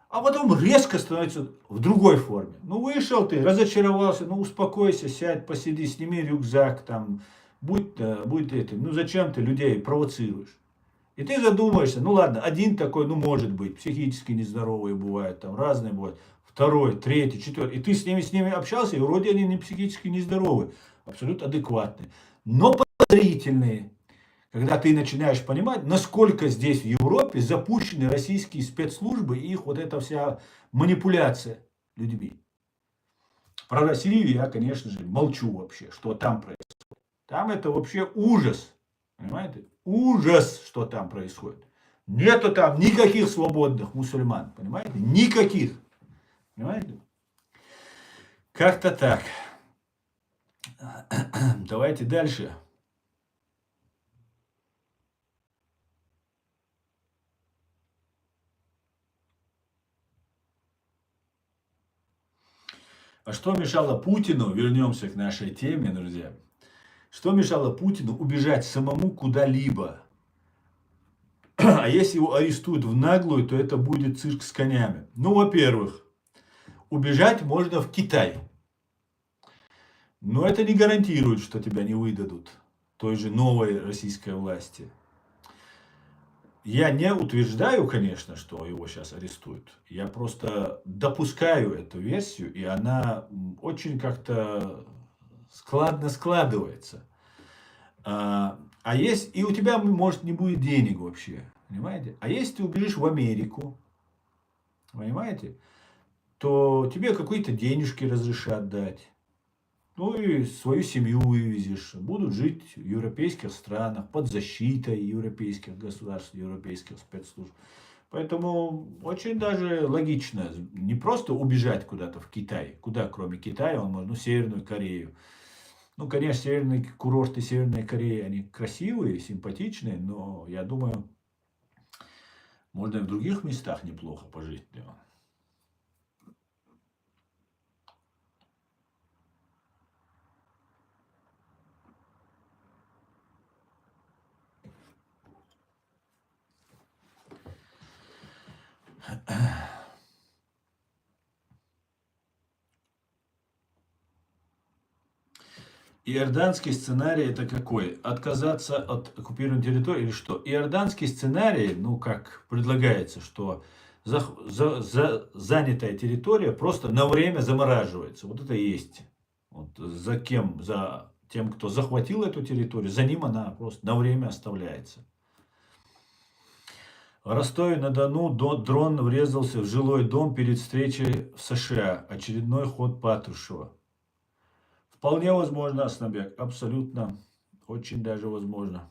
а потом резко становится в другой форме. Вышел ты, разочаровался, успокойся, сядь, посиди, сними рюкзак, там, будь этим, зачем ты людей провоцируешь? И ты задумаешься, ладно, один такой, может быть, психически нездоровые бывают, там разные бывают. Второй, третий, четвертый. И ты с ними общался, и вроде они не психически нездоровые, абсолютно адекватные. Но подозрительные. Когда ты начинаешь понимать, насколько здесь в Европе запущены российские спецслужбы и их вот эта вся манипуляция людьми. Про Россию я, конечно же, молчу вообще, что там происходит. Там это вообще ужас. Понимаете? Ужас, что там происходит. Нету там никаких свободных мусульман. Понимаете? Никаких. Понимаете? Как-то так. Давайте дальше. А что мешало Путину, вернемся к нашей теме, друзья, что мешало Путину убежать самому куда-либо? А если его арестуют в наглую, то это будет цирк с конями. Ну, во-первых, убежать можно в Китай. Но это не гарантирует, что тебя не выдадут той же новой российской власти. Я не утверждаю, конечно, что его сейчас арестуют. Я просто допускаю эту версию, и она очень как-то складно складывается. А есть, и у тебя, может, не будет денег вообще, понимаете? А если ты убежишь в Америку, понимаете, то тебе какие-то денежки разрешат дать. Ну и свою семью вывезешь. Будут жить в европейских странах, под защитой европейских государств, европейских спецслужб. Поэтому очень даже логично не просто убежать куда-то в Китай. Куда, кроме Китая, он может, ну, Северную Корею. Ну, конечно, северные курорты Северной Кореи, они красивые, симпатичные, но я думаю, можно и в других местах неплохо пожить. Да. Иорданский сценарий это какой? Отказаться от оккупированной территории или что? Иорданский сценарий, ну как предлагается, что занятая территория просто на время замораживается. Вот это и есть. Вот за кем? За тем, кто захватил эту территорию, за ним она просто на время оставляется. В Ростове-на-Дону дрон врезался в жилой дом перед встречей в США. Очередной ход Патрушева. Вполне возможно, Аснабек, абсолютно, очень даже возможно.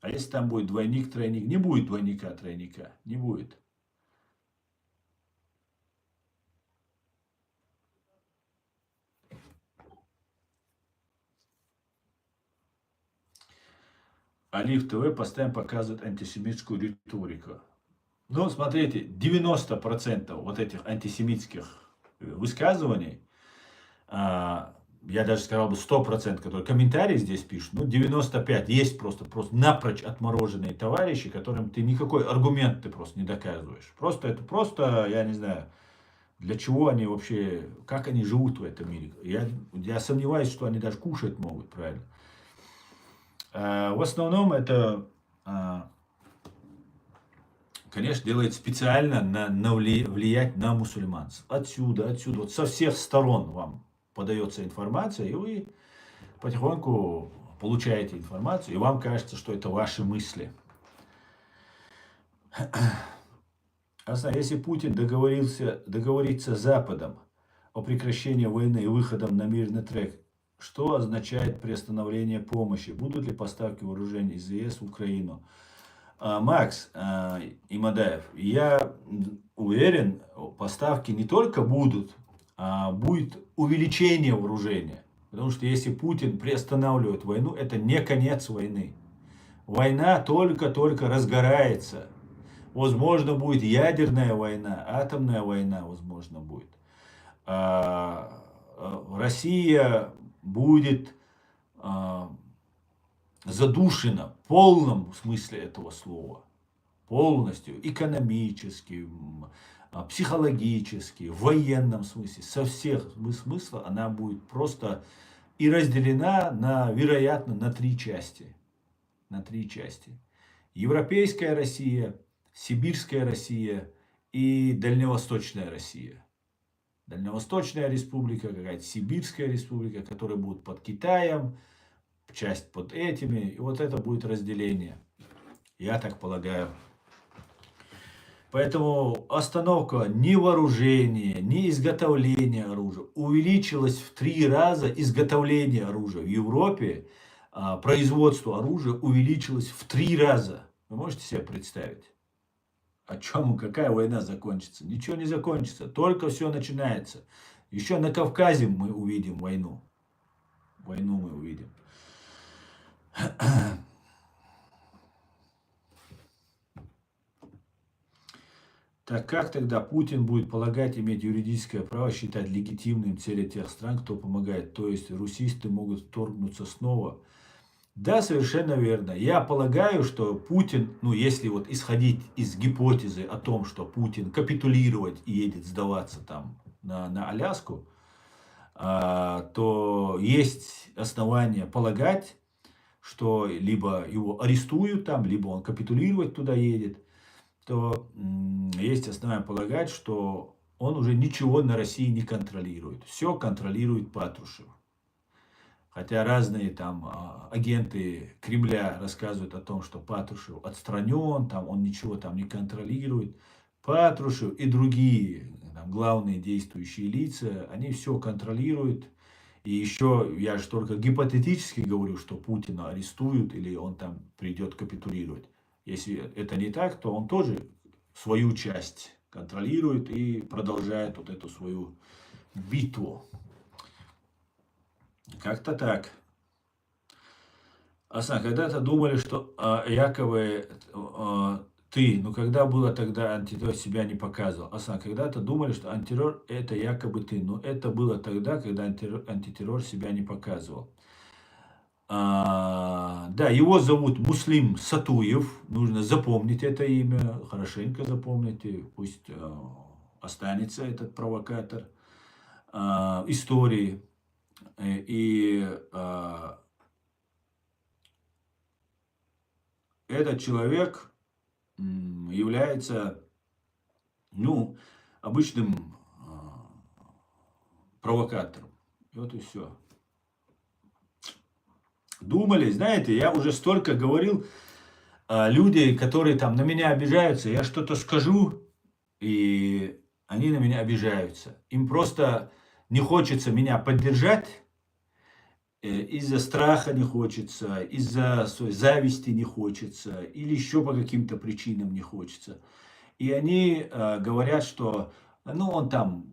А если там будет двойник, тройник? Не будет двойника, тройника, не будет. Алиф ТВ постоянно показывает антисемитскую риторику. Ну, смотрите, 90% вот этих антисемитских высказываний, я даже сказал бы 100%, которые комментарии здесь пишут, ну 95% есть просто напрочь отмороженные товарищи, которым ты никакой аргумент ты просто не доказываешь. Просто это просто, я не знаю, для чего они вообще, как они живут в этом мире. Я сомневаюсь, что они даже кушать могут, правильно. В основном это, конечно, делает специально влиять на мусульманцев. Отсюда, вот со всех сторон вам подается информация, и вы потихоньку получаете информацию, и вам кажется, что это ваши мысли. Если Путин договорится с Западом о прекращении войны и выходом на мирный трек, что означает приостановление помощи? Будут ли поставки вооружений из ЕС в Украину? Макс Имадаев, я уверен, поставки не только будут, а будет увеличение вооружения. Потому что если Путин приостанавливает войну, это не конец войны. Война только-только разгорается. Возможно, будет ядерная война, атомная война, возможно, будет. Россия будет задушена в полном смысле этого слова. Полностью. Экономически, психологически, в военном смысле. Со всех смыслов она будет просто и разделена, вероятно, на 3 части. На 3 части. Европейская Россия, Сибирская Россия и Дальневосточная Россия. Дальневосточная республика, какая-то Сибирская республика, которые будут под Китаем, часть под этими. И вот это будет разделение. Я так полагаю. Поэтому остановка ни вооружения, ни изготовления оружия. Увеличилось в 3 раза изготовление оружия. В Европе производство оружия увеличилось в 3 раза. Вы можете себе представить? О чем, какая война закончится? Ничего не закончится, только все начинается. Еще на Кавказе мы увидим войну. Войну мы увидим. Так как тогда Путин будет полагать иметь юридическое право считать легитимным цели тех стран, кто помогает? То есть русисты могут вторгнуться снова? Да, совершенно верно. Я полагаю, что Путин, ну если вот исходить из гипотезы о том, что Путин капитулировать и едет сдаваться там на Аляску, то есть основания полагать, что либо его арестуют там, либо он капитулировать туда едет, то есть основания полагать, что он уже ничего на России не контролирует. Все контролирует Патрушев. Хотя разные там агенты Кремля рассказывают о том, что Патрушев отстранен, там он ничего там не контролирует. Патрушев и другие там, главные действующие лица, они все контролируют. И еще я же только гипотетически говорю, что Путина арестуют или он там придет капитулировать. Если это не так, то он тоже свою часть контролирует и продолжает вот эту свою битву. Как-то так. Асан, когда-то думали, что якобы ты, ну когда было тогда антитеррор себя не показывал. Асан, когда-то думали, что антитеррор это якобы ты. Но это было тогда, когда антитеррор себя не показывал. Да, его зовут Муслим Сатуев. Нужно запомнить это имя. Хорошенько запомните. Пусть останется этот провокатор истории. И этот человек является, ну, обычным провокатором. И вот и все. Думали, знаете, я уже столько говорил, люди, которые там на меня обижаются, я что-то скажу, и они на меня обижаются. Им просто не хочется меня поддержать, из-за страха не хочется, из-за своей зависти не хочется, или еще по каким-то причинам не хочется. И они говорят, что ну он там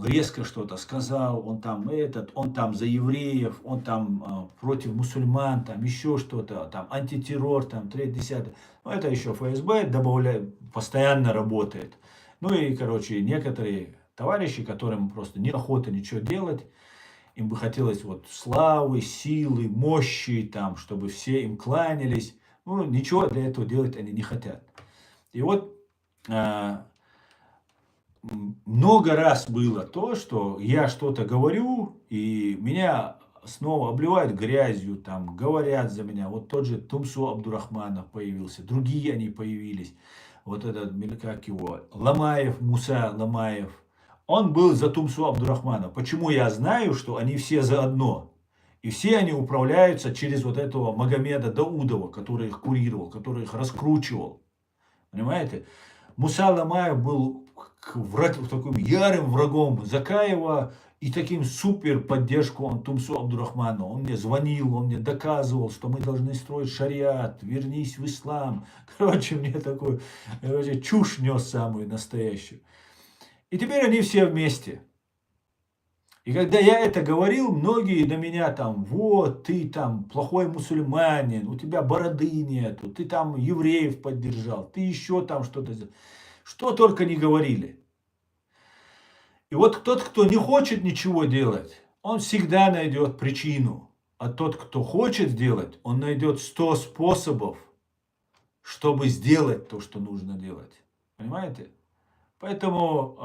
резко что-то сказал, он там за евреев, он там против мусульман, там еще что-то, там антитеррор, там 3-10. Ну это еще ФСБ добавляет, постоянно работает. Ну и, короче, некоторые товарищи, которым просто неохота ничего делать, им бы хотелось вот славы, силы, мощи, там, чтобы все им кланялись. Ну, ничего для этого делать они не хотят. И вот много раз было то, что я что-то говорю, и меня снова обливают грязью, там, говорят за меня. Вот тот же Тумсо Абдурахманов появился, другие они появились. Вот этот, как его, Ламаев, Муса Ламаев. Он был за Тумсо Абдурахмана. Почему я знаю, что они все заодно? И все они управляются через вот этого Магомеда Даудова, который их курировал, который их раскручивал. Понимаете? Муса Ламаев был таким ярым врагом Закаева и таким супер поддержку он Тумсу Абдурахману. Он мне звонил, он мне доказывал, что мы должны строить шариат, вернись в ислам. Короче, мне такую чушь нес самую настоящую. И теперь они все вместе. И когда я это говорил, многие на меня там, вот, ты там плохой мусульманин, у тебя бороды нету, ты там евреев поддержал, ты еще там что-то сделал. Что только не говорили. И вот тот, кто не хочет ничего делать, он всегда найдет причину. А тот, кто хочет сделать, он найдет 100 способов, чтобы сделать то, что нужно делать. Понимаете? Поэтому,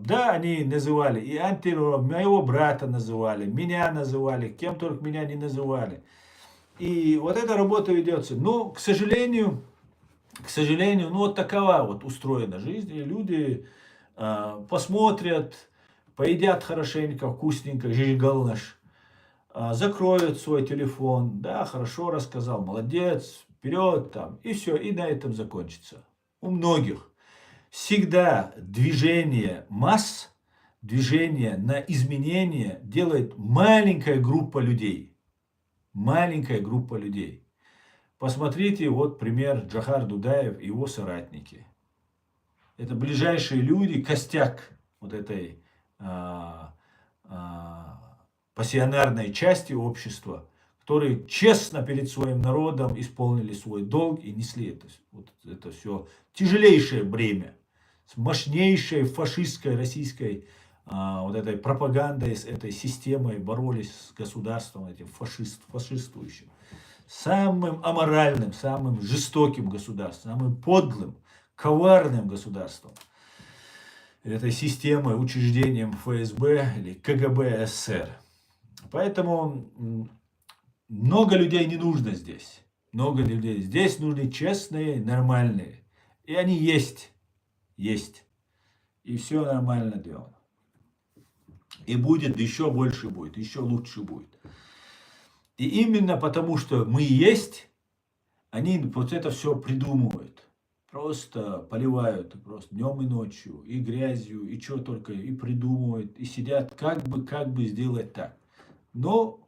да, они называли и антитеррором, моего брата называли, меня называли, кем только меня не называли. И вот эта работа ведется. Но, к сожалению, ну вот такова вот устроена жизнь. И люди посмотрят, поедят хорошенько, вкусненько, жижгалнаш, закроют свой телефон, да, хорошо рассказал, молодец, вперед там, и все, и на этом закончится. У многих. Всегда движение масс, движение на изменение делает маленькая группа людей. Маленькая группа людей. Посмотрите, вот пример Джохар Дудаев и его соратники. Это ближайшие люди, костяк вот этой пассионарной части общества, которые честно перед своим народом исполнили свой долг и несли это все тяжелейшее бремя. с мощнейшей фашистской российской вот этой пропагандой, с этой системой боролись с государством этим фашистующим. Самым аморальным, самым жестоким государством, самым подлым, коварным государством. Этой системой, учреждением ФСБ или КГБ СССР. Поэтому много людей не нужно здесь. Много людей. Здесь нужны честные, нормальные. И они есть. Есть. И все нормально делано. И будет еще больше будет, еще лучше будет. И именно потому, что мы есть, они вот это все придумывают. Просто поливают просто днем и ночью, и грязью, и что только, и придумывают, и сидят, как бы сделать так. Но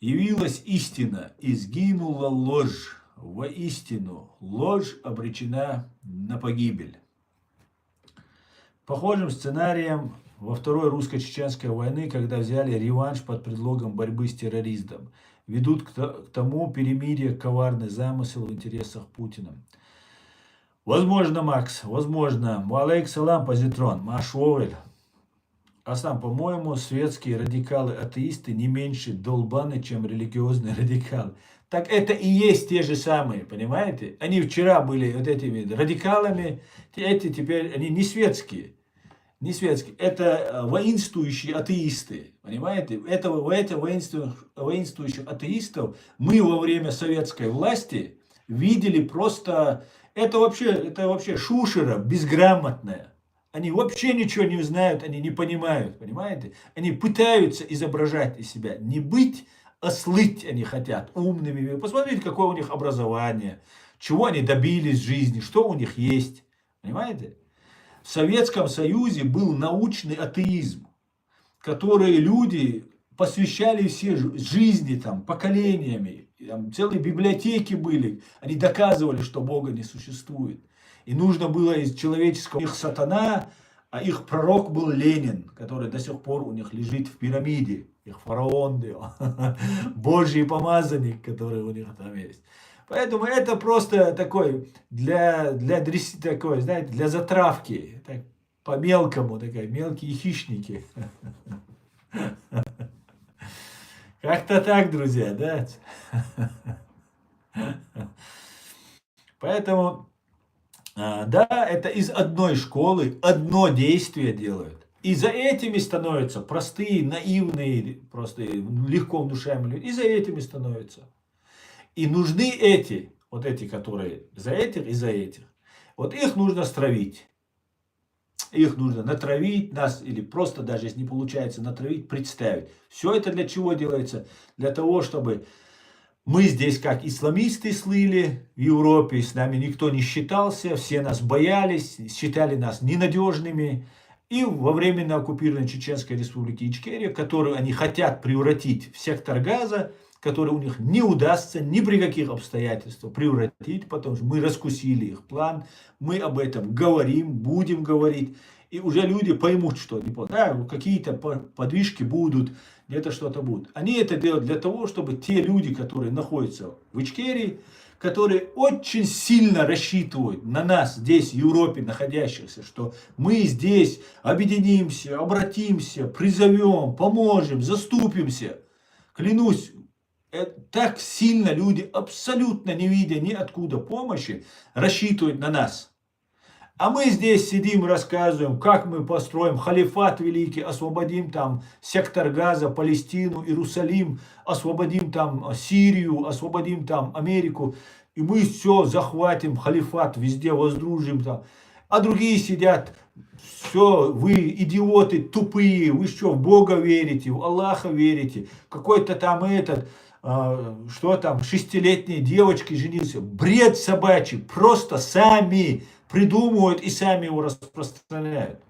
явилась истина, и сгинула ложь. Воистину, ложь обречена на погибель. Похожим сценарием во Второй русско-чеченской войны, когда взяли реванш под предлогом борьбы с терроризмом, ведут к тому перемирие коварный замысел в интересах Путина. Возможно, Макс, возможно. Валейк салам, позитрон. Машовель. А сам, по-моему, светские радикалы-атеисты не меньше долбаны, чем религиозные радикалы. Так это и есть те же самые, понимаете? Они вчера были вот этими радикалами, эти теперь, они не светские. Не светские. Это воинствующие атеисты, понимаете? Это воинствующих атеистов мы во время советской власти видели просто... Это вообще шушера безграмотная. Они вообще ничего не знают, они не понимают, понимаете? Они пытаются изображать из себя, не быть, а слыть они хотят умными. Посмотрите, какое у них образование, чего они добились в жизни, что у них есть, понимаете? В Советском Союзе был научный атеизм, который люди посвящали все жизни, там, поколениями, там, целые библиотеки были, они доказывали, что Бога не существует. И нужно было из человеческого их сатана, а их пророк был Ленин, который до сих пор у них лежит в пирамиде. Их фараон, Божий помазанник, который у них там есть. Поэтому это просто такой, такой, знаете, для затравки, так, по-мелкому, такая, мелкие хищники. Как-то так, друзья, да? Поэтому... Да, это из одной школы одно действие делают. И за этими становятся простые, наивные, просто легко внушаемые люди. И за этими становятся. И нужны эти, вот эти, которые за этих и за этих. Вот их нужно стравить. Их нужно натравить нас, или просто даже если не получается натравить, представить. Все это для чего делается? Для того, чтобы... Мы здесь как исламисты слыли в Европе, с нами никто не считался, все нас боялись, считали нас ненадежными. И во временно оккупированной Чеченской республики Ичкерия, которую они хотят превратить в сектор газа, который у них не удастся ни при каких обстоятельствах превратить, потому что мы раскусили их план, мы об этом говорим, будем говорить. И уже люди поймут, что да, какие-то подвижки будут, где-то что-то будет. Они это делают для того, чтобы те люди, которые находятся в Ичкерии, которые очень сильно рассчитывают на нас здесь, в Европе находящихся, что мы здесь объединимся, обратимся, призовем, поможем, заступимся. Клянусь, так сильно люди, абсолютно не видя ниоткуда помощи, рассчитывают на нас. А мы здесь сидим и рассказываем, как мы построим халифат великий, освободим там сектор Газа, Палестину, Иерусалим, освободим там Сирию, освободим там Америку. И мы все захватим, халифат везде воздружим там. А другие сидят, все, вы идиоты тупые, вы что, в Бога верите, в Аллаха верите, какой-то там что там, 6-летней девочки женился. Бред собачий, просто сами придумывают и сами его распространяют.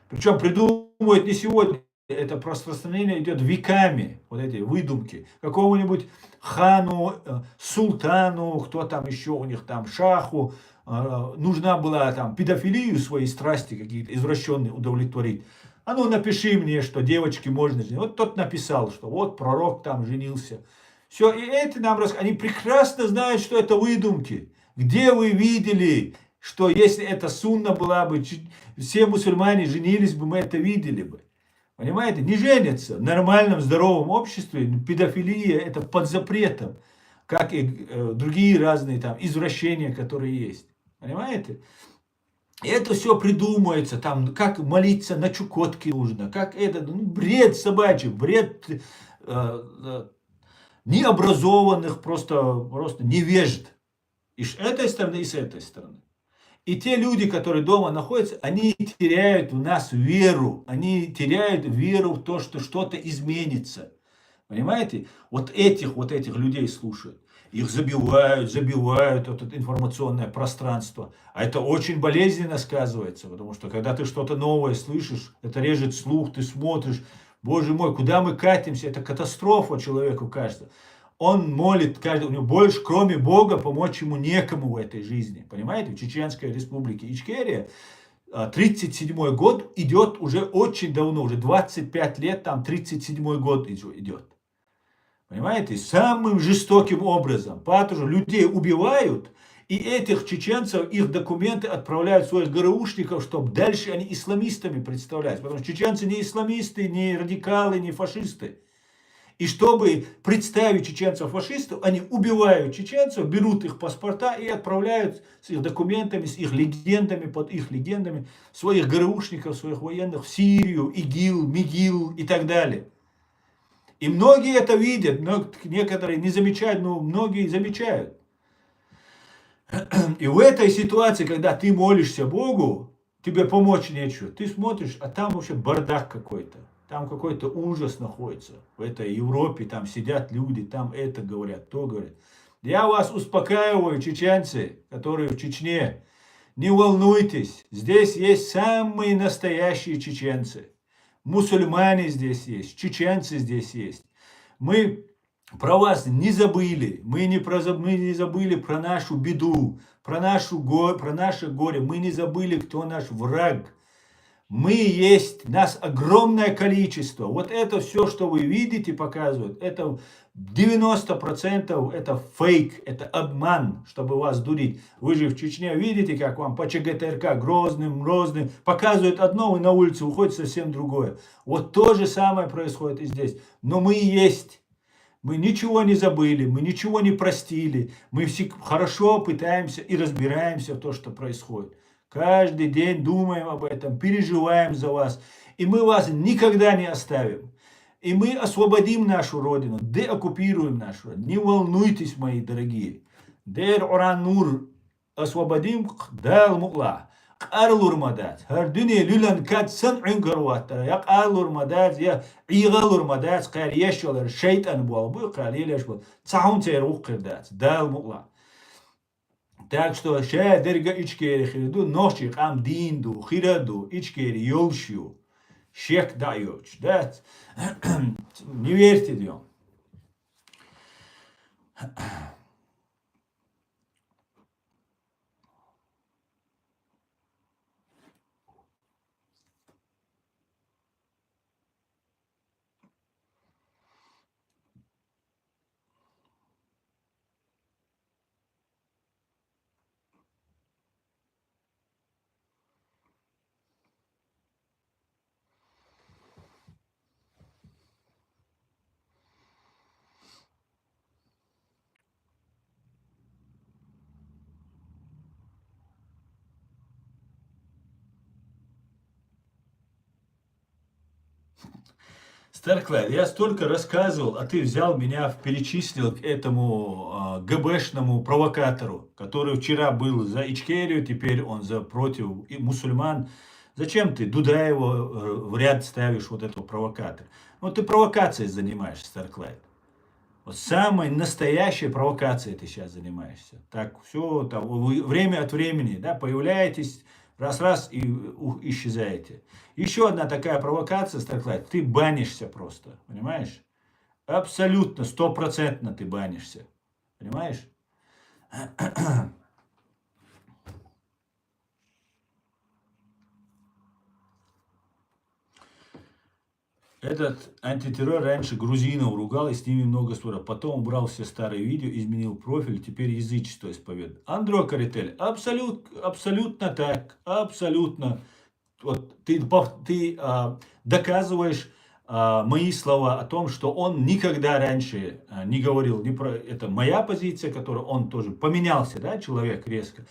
Причем придумывают не сегодня, это распространение идет веками, вот эти выдумки. Какому-нибудь хану, султану, кто там еще у них там, шаху, нужна была там педофилию, свои страсти какие-то извращенные удовлетворить. А ну напиши мне, что девочки можно жениться. Вот тот написал, что вот пророк там женился. Все, и эти нам рассказывают. Они прекрасно знают, что это выдумки. Где вы видели что если это сунна была бы, все мусульмане женились бы, мы это видели бы. Понимаете? Не женятся. В нормальном, здоровом обществе педофилия это под запретом, как и другие разные там извращения, которые есть. Понимаете? И это все придумается, там, как молиться на Чукотке нужно, как это, ну, бред собачий, бред необразованных, просто невежд. И с этой стороны, и с этой стороны. И те люди, которые дома находятся, они теряют в нас веру. Они теряют веру в то, что что-то изменится. Понимаете? Вот этих людей слушают. Их забивают это информационное пространство. А это очень болезненно сказывается. Потому что когда ты что-то новое слышишь, это режет слух, ты смотришь. Боже мой, куда мы катимся? Это катастрофа человеку кажется. Он молит, каждый, у него больше, кроме Бога, помочь ему некому в этой жизни. Понимаете? В Чеченской республике Ичкерия 37-й год идет уже очень давно, уже 25 лет, там 37-й год идет. Понимаете? Самым жестоким образом. Потому людей убивают, и этих чеченцев, их документы отправляют в своих ГРУшников, чтобы дальше они исламистами представлялись. Потому что чеченцы не исламисты, не радикалы, не фашисты. И чтобы представить чеченцев фашистов, они убивают чеченцев, берут их паспорта и отправляют с их документами, с их легендами, под их легендами, своих ГРУшников, своих военных в Сирию, ИГИЛ, МИГИЛ и так далее. И многие это видят, некоторые не замечают, но многие замечают. И в этой ситуации, когда ты молишься Богу, тебе помочь нечего. Ты смотришь, а там вообще бардак какой-то. Там какой-то ужас находится. В этой Европе там сидят люди, там это говорят, то говорят. Я вас успокаиваю, чеченцы, которые в Чечне. Не волнуйтесь, здесь есть самые настоящие чеченцы. Мусульмане здесь есть, чеченцы здесь есть. Мы про вас не забыли, мы не забыли про нашу беду, про наше горе, мы не забыли, кто наш враг. Мы есть, нас огромное количество. Вот это все, что вы видите, показывают, это 90% это фейк, это обман, чтобы вас дурить. Вы же в Чечне видите, как вам по ЧГТРК грозным, показывают одно, и на улице уходит совсем другое. Вот то же самое происходит и здесь. Но мы есть. Мы ничего не забыли, мы ничего не простили. Мы все хорошо пытаемся и разбираемся в том, что происходит. Каждый день думаем об этом, переживаем за вас. И мы вас никогда не оставим. И мы освободим нашу родину, деоккупируем нашу родину. Не волнуйтесь, мои дорогие. Дер Оран Нур освободим дал мукла. Арлур мадат. Хардуне люлан кат сан ингарваттара. Як арлур мадат, я игалур мадат. Кар яшвалар шейтан буал. Бу калилеш буал. Цаун церух кирдат. Дал мукла. Так что ша дерга ичкери хирду ноши кам динду хираду ичкери йолшю. Шек даёч. Да? Не верьте в него. Старклайд, я столько рассказывал, а ты взял меня, перечислил к этому ГБшному провокатору, который вчера был за Ичкерию, теперь он за против мусульман. Зачем ты Дудаева в ряд ставишь вот этого провокатора? Ну ты провокацией занимаешься, Старклайд. Вот самой настоящей провокацией ты сейчас занимаешься. Так, все, там, вы время от времени, да, появляетесь, раз-раз и исчезаете. Еще одна такая провокация, Старклайд, ты банишься просто, понимаешь? Абсолютно, 100% ты банишься, понимаешь? Этот антитеррор раньше грузинов ругал и с ними много спорил. Потом убрал все старые видео, изменил профиль, теперь язычество исповедует. Андро Каритель, абсолютно так, абсолютно. Вот ты доказываешь мои слова о том, что он никогда раньше не говорил не про это моя позиция, которую он тоже поменялся, да, человек резко.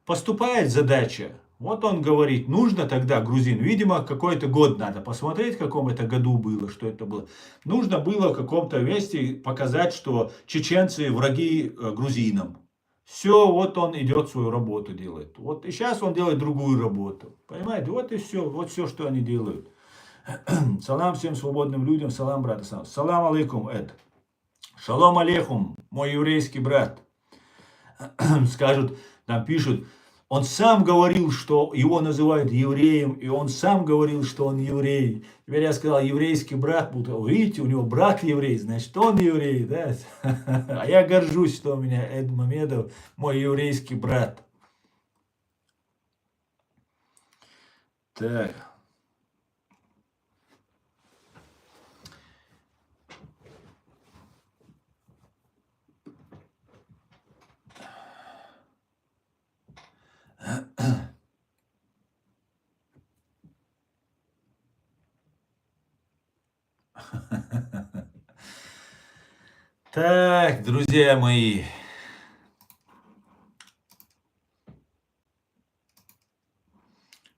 Поступает задача. Вот он говорит, нужно тогда грузин, видимо, какой-то год надо посмотреть, в каком это году было, что это было. Нужно было в каком-то месте показать, что чеченцы враги грузинам. Все, вот он идет свою работу делает. Вот и сейчас он делает другую работу. Понимаете, вот и все, вот все, что они делают. Салам всем свободным людям, салам, брат. Салам алейкум, Эд. Шалом алейкум, мой еврейский брат. Скажут, там пишут, он сам говорил, что его называют евреем, и он сам говорил, что он еврей. Теперь я сказал, еврейский брат, видите, у него брат еврей, значит, он еврей, да? А я горжусь, что у меня Эд Мамедов, мой еврейский брат. Так. Так, друзья мои.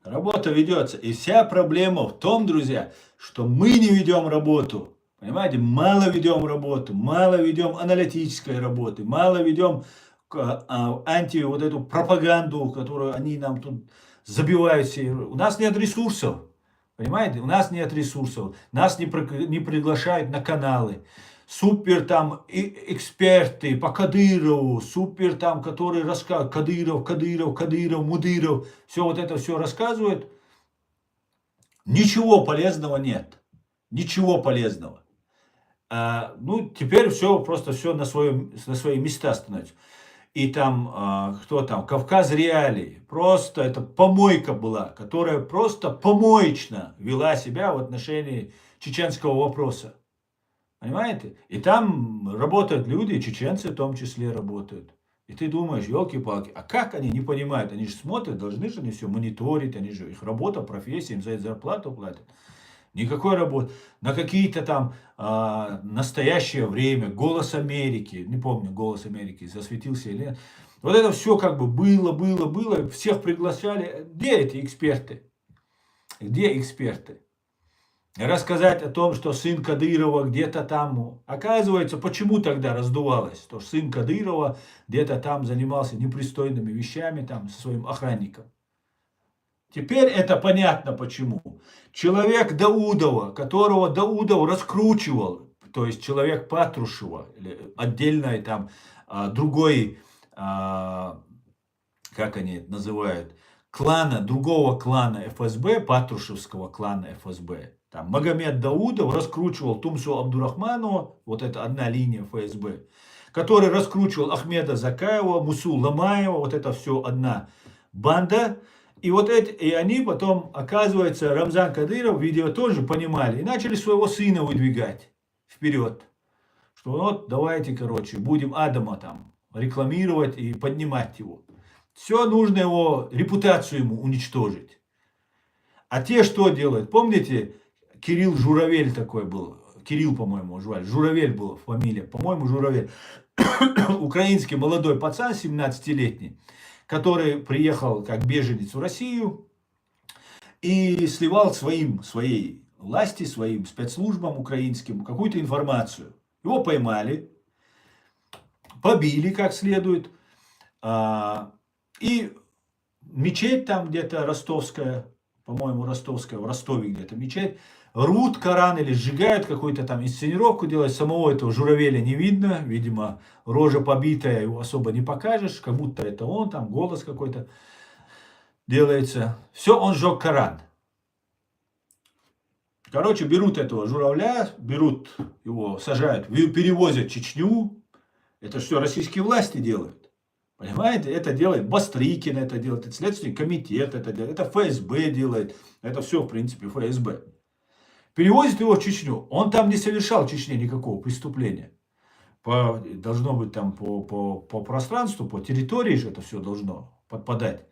Работа ведется. И вся проблема в том, друзья, что мы не ведем работу. Понимаете, мало ведем работу, мало ведем аналитической работы, мало ведем вот эту пропаганду, которую они нам тут забивают все. У нас нет ресурсов. Понимаете, у нас нет ресурсов. Нас не приглашают на каналы. Супер там эксперты по Кадырову, супер там, которые рассказывают, Кадыров, Мудыров, все вот это все рассказывают. Ничего полезного нет. Ничего полезного. Ну, теперь все, просто все на свои места становится. И там, кто там, Кавказ Реалии, просто это помойка была, которая просто помоечно вела себя в отношении чеченского вопроса. Понимаете? И там работают люди, чеченцы в том числе работают. И ты думаешь, елки-палки, а как они не понимают? Они же смотрят, должны же они все мониторить, они же, их работа, профессия, им за это зарплату платят. Никакой работы. На какие-то там настоящее время, Голос Америки, не помню, Голос Америки засветился или нет. Вот это все как бы было, всех приглашали. Где эти эксперты? Где эксперты? Рассказать о том, что сын Кадырова где-то там, оказывается, почему тогда раздувалось, что сын Кадырова где-то там занимался непристойными вещами там со своим охранником. Теперь это понятно почему. Человек Даудова, которого Даудов раскручивал, то есть человек Патрушева, или отдельно там другой, как они это называют, другого клана ФСБ, Патрушевского клана ФСБ. Там Магомед Даудов раскручивал Тумсу Абдурахманова, вот это одна линия ФСБ, который раскручивал Ахмеда Закаева, Мусу Ламаева, вот это все одна банда. И вот и они потом, оказывается, Рамзан Кадыров, видео тоже понимали, и начали своего сына выдвигать вперед. Что вот давайте, короче, будем Адама там рекламировать и поднимать его. Все нужно его, репутацию ему уничтожить. А те что делают? Помните, Кирилл Журавель такой был. Кирилл, по-моему, Журавель был фамилия. По-моему, Журавель. Украинский молодой пацан, 17-летний, который приехал как беженец в Россию и сливал своей власти, своим спецслужбам украинским какую-то информацию. Его поймали, побили как следует. И мечеть там где-то ростовская, по-моему, ростовская, в Ростове где-то мечеть, рвут Коран или сжигают, какую-то там инсценировку делают. Самого этого Журавеля не видно. Видимо, рожа побитая, его особо не покажешь. Как будто это он, там голос какой-то делается. Все, он сжег Коран. Короче, берут этого журавля, берут его, сажают, перевозят в Чечню. Это все российские власти делают. Понимаете, это делает Бастрыкин, это делает, это Следственный комитет, это делает, это ФСБ делает. Это все, в принципе, ФСБ. перевозят его в Чечню. Он там не совершал в Чечне никакого преступления. Должно быть там по пространству, по территории же это все должно подпадать.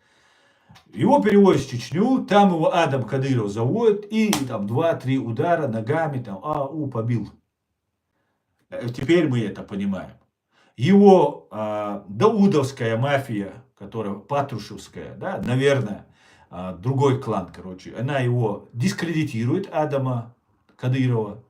Его перевозят в Чечню, там его Адам Кадыров заводит, и там 2-3 удара ногами, там, побил. Теперь мы это понимаем. Его даудовская мафия, которая патрушевская, да, наверное, другой клан, короче, она его дискредитирует, Адама Кадырова,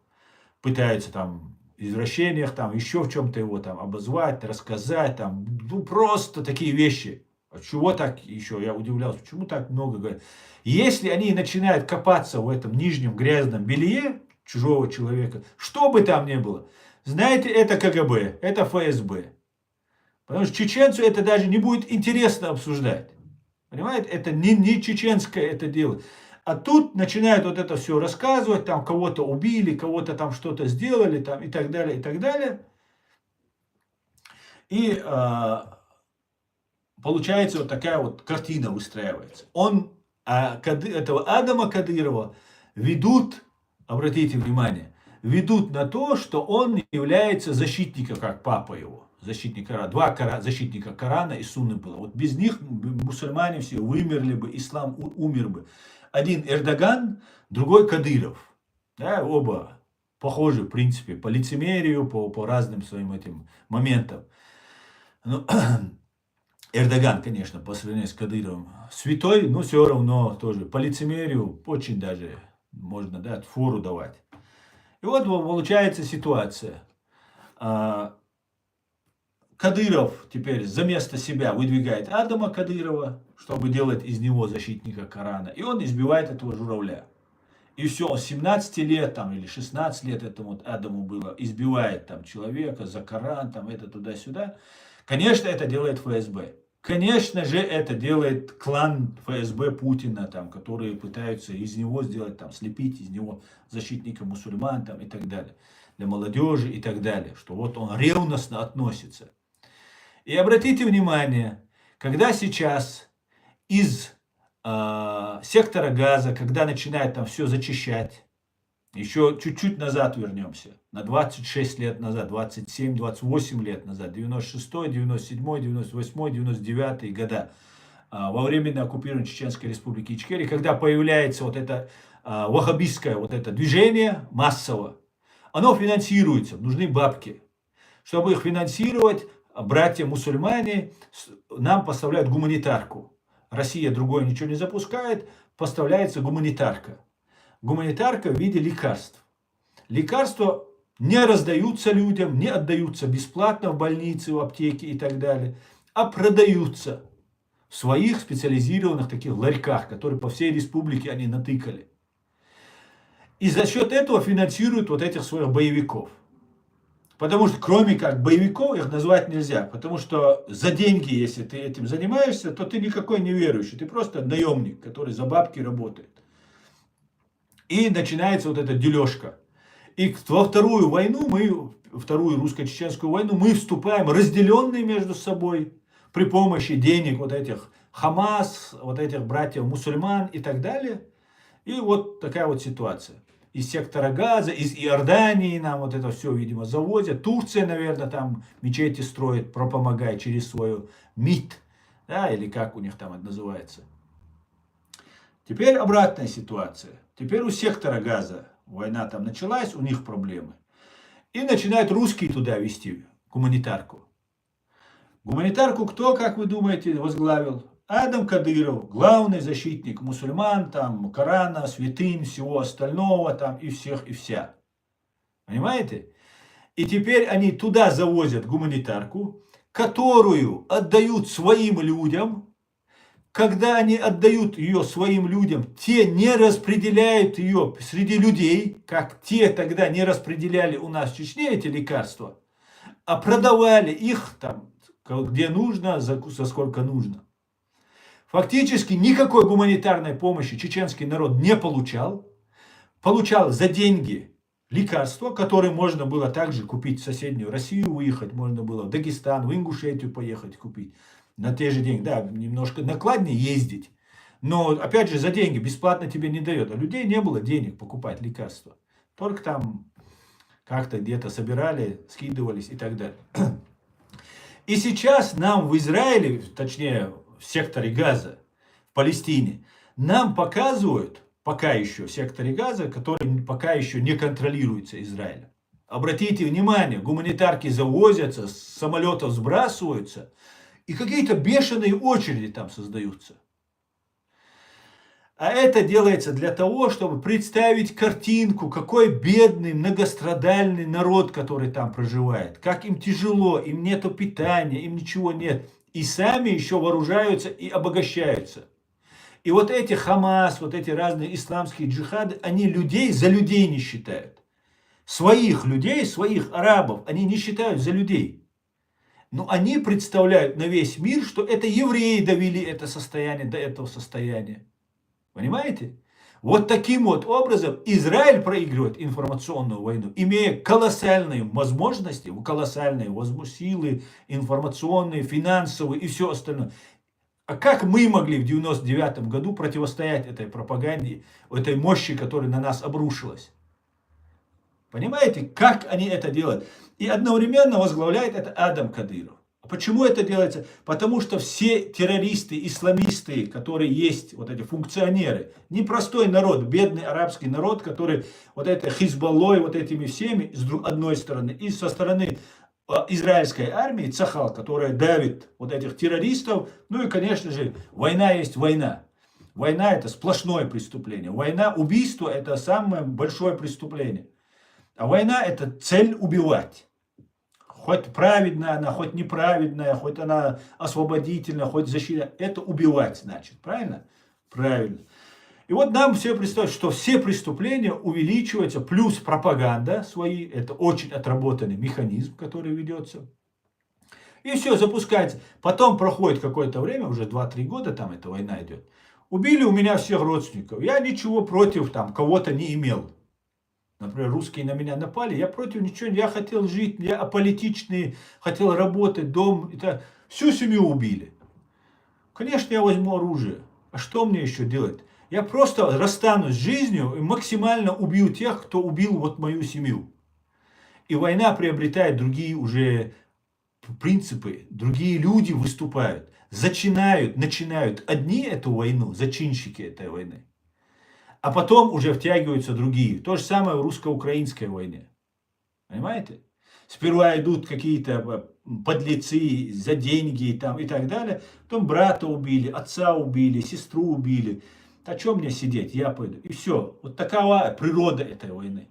пытается там в извращениях, там еще в чем-то его там обозвать, рассказать, там, ну, просто такие вещи. Чего так еще, я удивлялся, почему так много говорят. Если они начинают копаться в этом нижнем грязном белье чужого человека, что бы там ни было, знаете, это КГБ, это ФСБ. Потому что чеченцу это даже не будет интересно обсуждать. Понимаете, это не чеченское это дело. А тут начинают вот это все рассказывать, там кого-то убили, кого-то там что-то сделали, там и так далее, и так далее. И получается вот такая вот картина выстраивается. Этого Адама Кадырова ведут, обратите внимание, ведут на то, что он является защитником, как папа его, защитник Корана. Два защитника Корана и Сунны было. Вот без них мусульмане все вымерли бы, ислам умер бы. Один Эрдоган, другой Кадыров. Да, оба похожи, в принципе, по лицемерию, по разным своим этим моментам. Ну, Эрдоган, конечно, по сравнению с Кадыровым святой, но все равно тоже по лицемерию очень даже можно, да, фору давать. И вот получается ситуация. Кадыров теперь за место себя выдвигает Адама Кадырова, чтобы делать из него защитника Корана. И он избивает этого журавля. И все, 17 лет там, или 16 лет этому Адаму было, избивает там человека за Коран, там это туда-сюда. Конечно, это делает ФСБ. Конечно же, это делает клан ФСБ Путина, там, которые пытаются из него сделать, там, слепить из него защитника мусульман там, и так далее. Для молодежи и так далее. Что вот он ревностно относится. И обратите внимание, когда сейчас из сектора Газа, когда начинают там все зачищать, еще чуть-чуть назад вернемся, на 26 лет назад, 27, 28 лет назад, 96, 97, 98, 99 года, во временно оккупированной Чеченской Республики Ичкерия, когда появляется вот это ваххабистское вот это движение массово, оно финансируется, нужны бабки. Чтобы их финансировать, братья-мусульмане нам поставляют гуманитарку. Россия другое ничего не запускает, поставляется гуманитарка. Гуманитарка в виде лекарств. Лекарства не раздаются людям, не отдаются бесплатно в больнице, в аптеке и так далее, а продаются в своих специализированных таких ларьках, которые по всей республике они натыкали. И за счет этого финансируют вот этих своих боевиков. Потому что кроме как боевиков их назвать нельзя. Потому что за деньги, если ты этим занимаешься, то ты никакой не верующий. Ты просто наемник, который за бабки работает. И начинается вот эта дележка. И во вторую войну, вторую русско-чеченскую войну, мы вступаем разделенные между собой при помощи денег вот этих Хамас, вот этих братьев-мусульман и так далее. И вот такая вот ситуация. Из сектора Газа, из Иордании нам вот это все, видимо, завозят. Турция, наверное, там мечети строит, помогая через свою МИД, да, или как у них там это называется. Теперь обратная ситуация. Теперь у сектора Газа война там началась, у них проблемы. И начинают русские туда вести гуманитарку. Гуманитарку кто, как вы думаете, возглавил? Адам Кадыров, главный защитник мусульман, там, Корана, святынь, всего остального, там, и всех, и вся. Понимаете? И теперь они туда завозят гуманитарку, которую отдают своим людям. Когда они отдают ее своим людям, те не распределяют ее среди людей, как те тогда не распределяли у нас в Чечне эти лекарства, а продавали их там, где нужно, за сколько нужно. Фактически никакой гуманитарной помощи чеченский народ не получал. Получал за деньги лекарства, которые можно было также купить в соседнюю Россию, выехать, можно было в Дагестан, в Ингушетию поехать купить. На те же деньги, да, немножко накладнее ездить. Но, опять же, за деньги бесплатно тебе не дает. А людей не было денег покупать лекарства. Только там как-то где-то собирали, скидывались и так далее. И сейчас нам в Израиле, точнее в секторе Газа, в Палестине, нам показывают, пока еще в секторе Газа, который пока еще не контролируется Израилем. Обратите внимание, гуманитарки завозятся, с самолетов сбрасываются, и какие-то бешеные очереди там создаются. А это делается для того, чтобы представить картинку, какой бедный, многострадальный народ, который там проживает. Как им тяжело, им нету питания, им ничего нет. И сами еще вооружаются и обогащаются. И вот эти Хамас, вот эти разные исламские джихады, они людей за людей не считают. Своих людей, своих арабов, они не считают за людей. Но они представляют на весь мир, что это евреи довели это состояние до этого состояния. Понимаете? Вот таким вот образом Израиль проигрывает информационную войну, имея колоссальные возможности, колоссальные силы информационные, финансовые и все остальное. А как мы могли в 99 году противостоять этой пропаганде, этой мощи, которая на нас обрушилась? Понимаете, как они это делают? И одновременно возглавляет это Адам Кадыров. Почему это делается? Потому что все террористы, исламисты, которые есть, вот эти функционеры, непростой народ, бедный арабский народ, который вот это Хизбаллой, вот этими всеми, с одной стороны, и со стороны израильской армии, Цахал, которая давит вот этих террористов. Ну и, конечно же, война есть война. Война это сплошное преступление. Война, убийство это самое большое преступление. А война это цель убивать. Хоть праведная она, хоть неправедная, хоть она освободительная, хоть защита. Это убивать значит. Правильно? Правильно. И вот нам все представляют, что все преступления увеличиваются, плюс пропаганда свои. Это очень отработанный механизм, который ведется. И все, запускается. Потом проходит какое-то время, уже 2-3 года там эта война идет. Убили у меня всех родственников. Я ничего против там кого-то не имел. Например, русские на меня напали, я против ничего, я хотел жить, я аполитичный, хотел работать, дом, это, всю семью убили. Конечно, я возьму оружие, а что мне еще делать? Я просто расстанусь с жизнью и максимально убью тех, кто убил вот мою семью. И война приобретает другие уже принципы, другие люди выступают, начинают одни эту войну, зачинщики этой войны. А потом уже втягиваются другие. То же самое в русско-украинской войне. Понимаете? Сперва идут какие-то подлецы за деньги там, и так далее. Потом брата убили, отца убили, сестру убили. О чем мне сидеть? Я пойду. И все. Вот такова природа этой войны.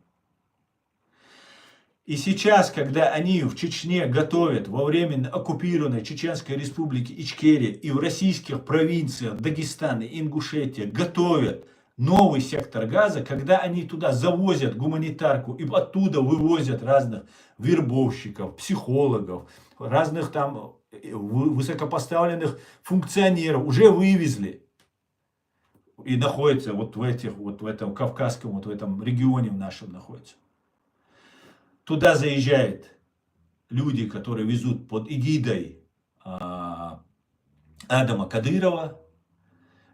И сейчас, когда они в Чечне готовят во временно оккупированной Чеченской республике Ичкерия и в российских провинциях Дагестана и Ингушетия готовят новый сектор Газа, когда они туда завозят гуманитарку и оттуда вывозят разных вербовщиков, психологов, разных там высокопоставленных функционеров, уже вывезли. И находятся вот в этом Кавказском, вот в этом регионе в нашем находятся. Туда заезжают люди, которые везут под эгидой Адама Кадырова.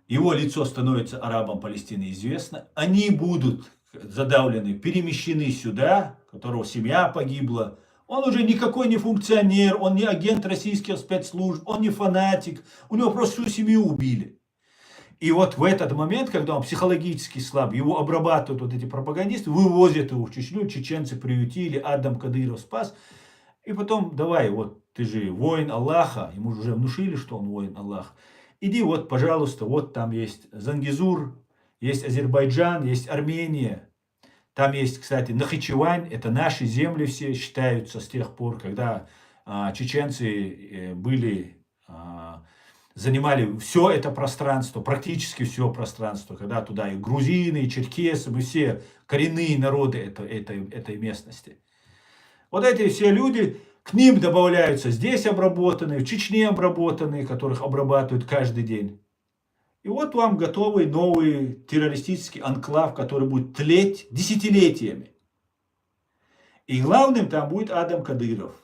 Его лицо становится арабам Палестины известно. Они будут задавлены, перемещены сюда, у которого семья погибла. Он уже никакой не функционер, он не агент российских спецслужб, он не фанатик. У него просто всю семью убили. И вот в этот момент, когда он психологически слаб, его обрабатывают вот эти пропагандисты, вывозят его в Чечню, чеченцы приютили, Адам Кадыров спас. И потом, давай, вот ты же воин Аллаха, ему уже внушили, что он воин Аллаха. Иди вот, пожалуйста, вот там есть Зангезур, есть Азербайджан, есть Армения. Там есть, кстати, Нахичевань, это наши земли все считаются с тех пор, когда чеченцы занимали все это пространство, практически все пространство, когда туда и грузины, и черкесы, и все коренные народы этой местности. Вот эти все люди, к ним добавляются здесь обработанные, в Чечне обработанные, которых обрабатывают каждый день. И вот вам готовый новый террористический анклав, который будет тлеть десятилетиями. И главным там будет Адам Кадыров,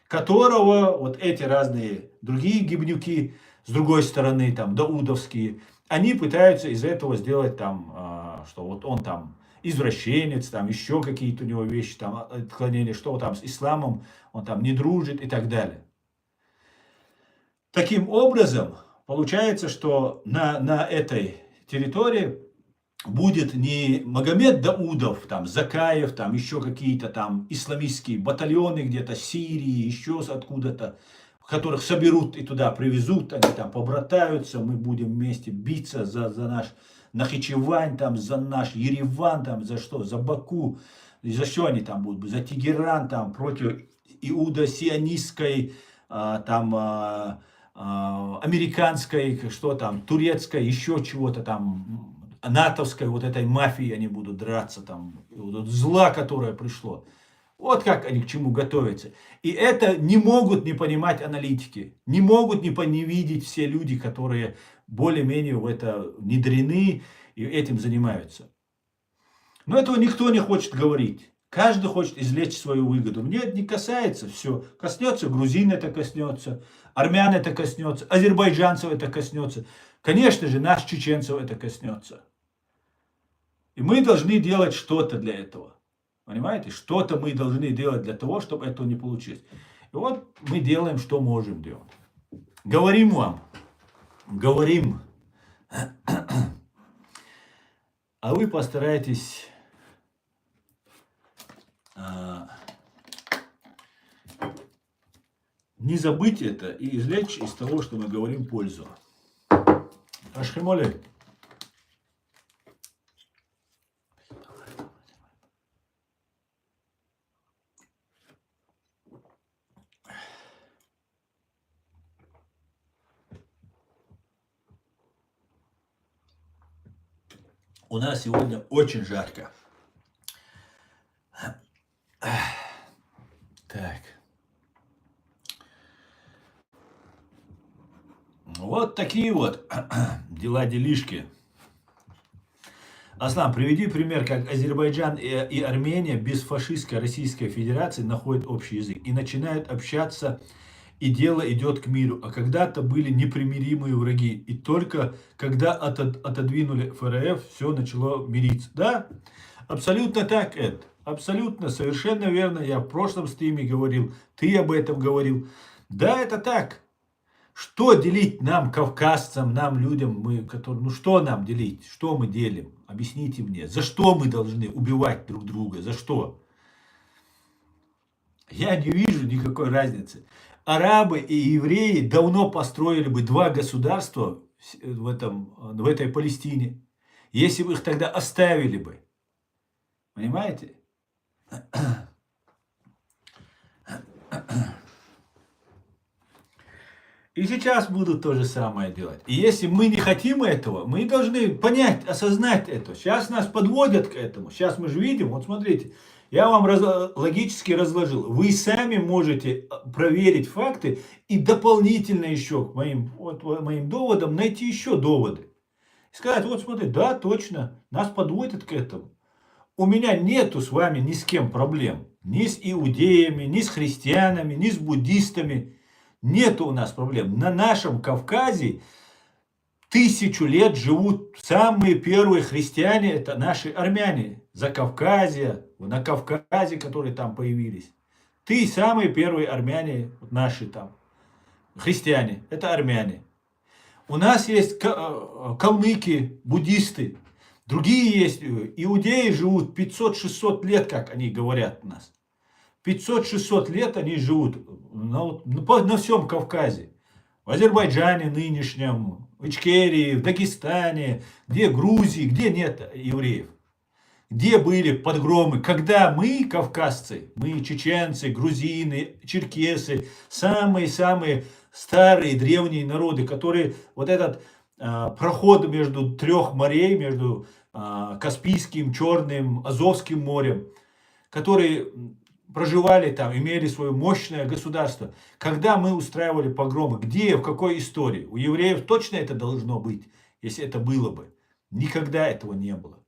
которого вот эти разные другие гибнюки, с другой стороны, там, даудовские, они пытаются из этого сделать там, что вот он там извращенец, там еще какие-то у него вещи, там отклонения, что там с исламом, он там не дружит и так далее. Таким образом, получается, что на этой территории будет не Магомед Даудов, там, Закаев, там, еще какие-то там исламистские батальоны где-то Сирии, еще откуда-то, которых соберут и туда привезут, они там побратаются, мы будем вместе биться за наш Нахичевань, там, за наш Ереван, там, за что, за Баку, и за что они там будут, за Тегеран, там, против иудо-сионистской, там, американской, что там, турецкой, еще чего-то там, натовской вот этой мафии они будут драться там, вот зла, которое пришло. Вот как они к чему готовятся. И это не могут не понимать аналитики, не могут не видеть все люди, которые более-менее в это внедрены и этим занимаются. Но этого никто не хочет говорить. Каждый хочет извлечь свою выгоду. Мне это не касается, все. Коснется грузин, это коснется, армян это коснется, азербайджанцев это коснется. Конечно же, нас, чеченцев, это коснется. И мы должны делать что-то для этого. Понимаете? Что-то мы должны делать для того, чтобы этого не получилось. И вот мы делаем, что можем делать. Говорим вам. Говорим. А вы постарайтесь не забыть это и извлечь из того, что мы говорим, пользу. Ашхимоле. У нас сегодня очень жарко. Так. Вот такие вот дела-делишки. Аслан, приведи пример, как Азербайджан и Армения без фашистской Российской Федерации находят общий язык и начинают общаться, и дело идет к миру. А когда-то были непримиримые враги. И только когда отодвинули ФРФ, все начало мириться. Да, абсолютно так, Эд. Абсолютно, совершенно верно. Я в прошлом стриме говорил, ты об этом говорил. Да, это так. Что делить нам, кавказцам, нам, людям, мы, которые, ну что нам делить? Что мы делим? Объясните мне. За что мы должны убивать друг друга? За что? Я не вижу никакой разницы. Арабы и евреи давно построили бы два государства в этой Палестине, если бы их тогда оставили бы. Понимаете? И сейчас будут то же самое делать. И если мы не хотим этого, мы должны понять, осознать это. Сейчас нас подводят к этому. Сейчас мы же видим, вот смотрите, я вам логически разложил. Вы сами можете проверить факты и дополнительно еще к моим доводам найти еще доводы. И сказать, вот смотри, да, точно, нас подводят к этому. У меня нету с вами ни с кем проблем. Ни с иудеями, ни с христианами, ни с буддистами. Нету у нас проблем. На нашем Кавказе 1000 лет живут самые первые христиане, это наши армяне. Закавказье, на Кавказе, которые там появились. Самые первые армяне, наши там, христиане, это армяне. У нас есть калмыки, буддисты. Другие есть, иудеи живут 500-600 лет, как они говорят у нас. 500-600 лет они живут на всем Кавказе. В Азербайджане нынешнем, в Ичкерии, в Дагестане, где Грузии, где нет евреев. Где были подгромы, когда мы, кавказцы, мы чеченцы, грузины, черкесы, самые-самые старые древние народы, которые вот этот проход между трех морей, между Каспийским, Черным, Азовским морем, которые проживали там, имели свое мощное государство. Когда мы устраивали погромы, где, в какой истории? У евреев точно это должно быть, если это было бы. Никогда этого не было.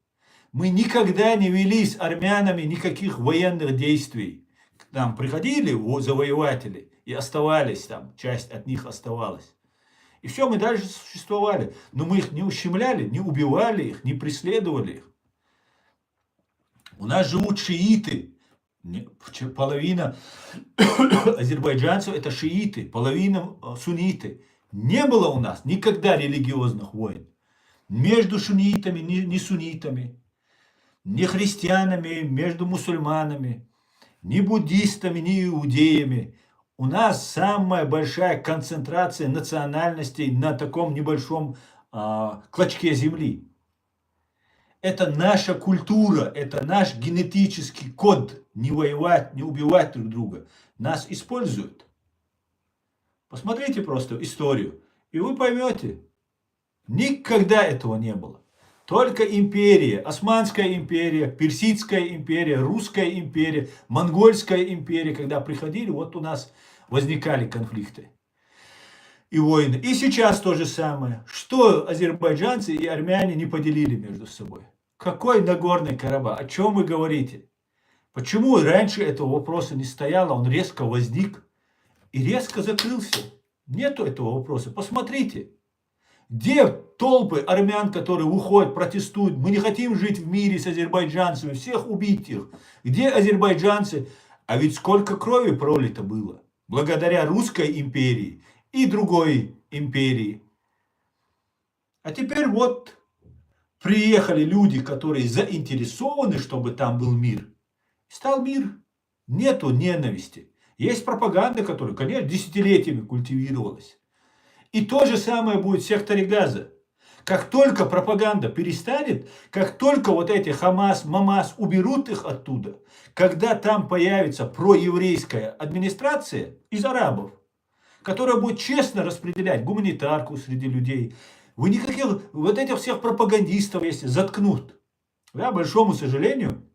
Мы никогда не вели с армянами никаких военных действий. К нам приходили завоеватели и оставались там, часть от них оставалась. И все, мы дальше существовали. Но мы их не ущемляли, не убивали их, не преследовали их. У нас живут шииты. Половина азербайджанцев это шииты, половина сунниты. Не было у нас никогда религиозных войн. Между суннитами, не суннитами, не христианами, между мусульманами, ни буддистами, ни иудеями. У нас самая большая концентрация национальностей на таком небольшом клочке земли. Это наша культура, это наш генетический код. Не воевать, не убивать друг друга. Нас используют. Посмотрите просто историю, и вы поймете. Никогда этого не было. Только империя, Османская империя, Персидская империя, Русская империя, Монгольская империя, когда приходили, вот у нас возникали конфликты и войны. И сейчас то же самое. Что азербайджанцы и армяне не поделили между собой? Какой Нагорный Карабах? О чем вы говорите? Почему раньше этого вопроса не стояло? Он резко возник и резко закрылся. Нету этого вопроса. Посмотрите. Где толпы армян, которые выходят, протестуют? Мы не хотим жить в мире с азербайджанцами, всех убить их. Где азербайджанцы? А ведь сколько крови пролито было. Благодаря Русской империи и другой империи. А теперь вот приехали люди, которые заинтересованы, чтобы там был мир. Стал мир. Нету ненависти. Есть пропаганда, которая, конечно, десятилетиями культивировалась. И то же самое будет в секторе Газа. Как только пропаганда перестанет, как только вот эти Хамас, Мамас уберут их оттуда, когда там появится проеврейская администрация из арабов, которая будет честно распределять гуманитарку среди людей, вы никаких, вот этих всех пропагандистов, если заткнут. Да, большому сожалению,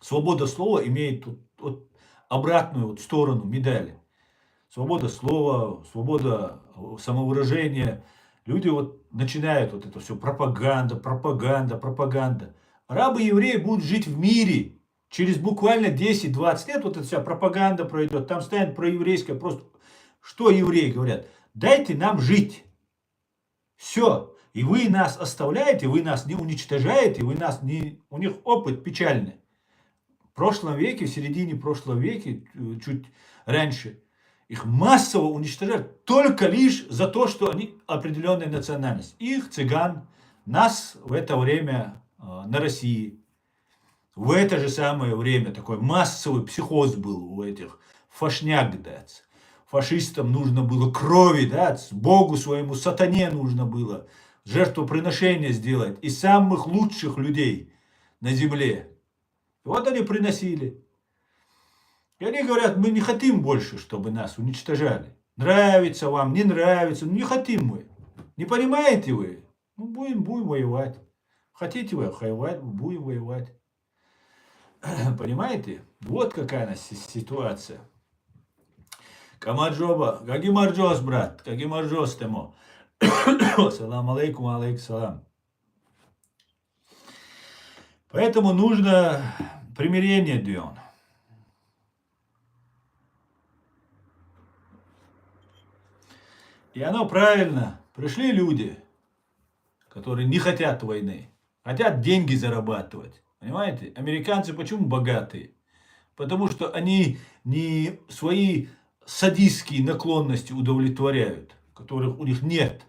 свобода слова имеет вот обратную вот сторону медали. Свобода слова, свобода самовыражения. Люди вот начинают вот это все пропаганда, пропаганда, пропаганда. Арабы и евреи будут жить в мире. Через буквально 10-20 лет вот эта вся пропаганда пройдет. Там станет проеврейская. Просто что евреи говорят? Дайте нам жить. Все. И вы нас оставляете, вы нас не уничтожаете, вы нас не... У них опыт печальный. В прошлом веке, в середине прошлого века, чуть раньше, их массово уничтожают только лишь за то, что они определенная национальность. Их, цыган, нас в это время на России. В это же самое время такой массовый психоз был у этих фашняк, да. Фашистам нужно было крови, да, Богу своему, сатане нужно было жертвоприношение сделать из самых лучших людей на земле. И вот они приносили. И они говорят, мы не хотим больше, чтобы нас уничтожали. Нравится вам, не нравится, не хотим мы. Не понимаете вы? Ну, будем воевать. Хотите вы воевать, будем воевать. Понимаете? Вот какая у нас ситуация. Камаджоба, каки марджос, брат, каки марджос темо. Салам алейкум, алейкум салам. Поэтому нужно примирение, Дион. И оно правильно. Пришли люди, которые не хотят войны, хотят деньги зарабатывать. Понимаете? Американцы почему богатые? Потому что они не свои садистские наклонности удовлетворяют, которых у них нет.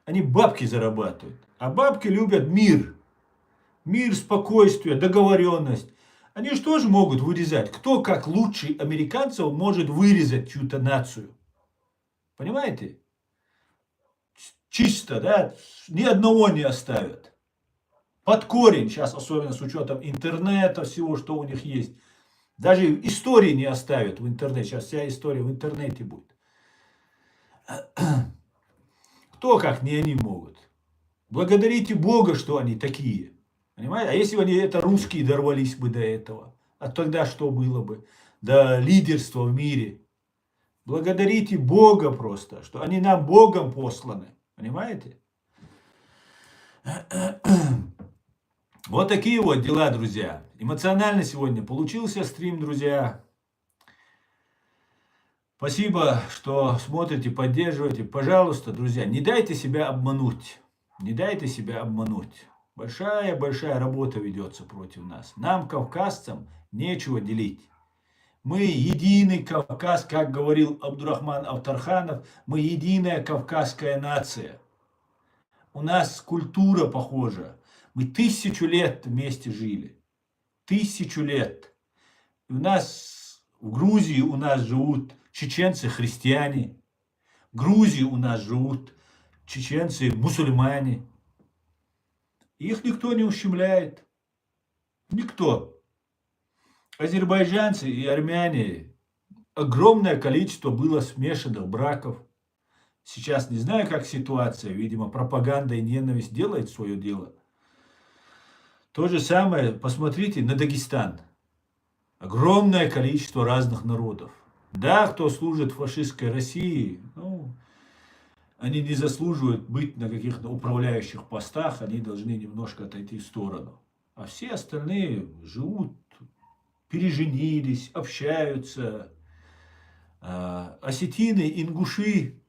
Они бабки зарабатывают. А бабки любят мир. Мир, спокойствие, договоренность. Они же тоже могут вырезать. Кто, как лучший американцев, может вырезать чью-то нацию? Понимаете? Чисто, да? Ни одного не оставят. Под корень, сейчас особенно с учетом интернета, всего, что у них есть. Даже истории не оставят в интернете. Сейчас вся история в интернете будет. Кто, как не они, могут? Благодарите Бога, что они такие. Понимаете? А если бы они это русские дорвались бы до этого? А тогда что было бы? До лидерства в мире. Благодарите Бога просто, что они нам Богом посланы. Понимаете? Вот такие вот дела, друзья. Эмоционально сегодня получился стрим, друзья. Спасибо, что смотрите, поддерживаете. Пожалуйста, друзья, не дайте себя обмануть. Не дайте себя обмануть. Большая работа ведется против нас. Нам, кавказцам, нечего делить. Мы единый Кавказ, как говорил Абдурахман Автарханов, мы единая кавказская нация. У нас культура похожа. Мы 1000 лет вместе жили. 1000 лет. У нас в Грузии у нас живут чеченцы-христиане. В Грузии у нас живут чеченцы-мусульмане. Их никто не ущемляет. Никто. Азербайджанцы и армяне, огромное количество было смешанных браков. Сейчас не знаю, как ситуация, видимо, пропаганда и ненависть делает свое дело. То же самое, посмотрите на Дагестан. Огромное количество разных народов. Да, кто служит в фашистской России, они не заслуживают быть на каких-то управляющих постах, они должны немножко отойти в сторону. А все остальные живут, переженились, общаются. Осетины, ингуши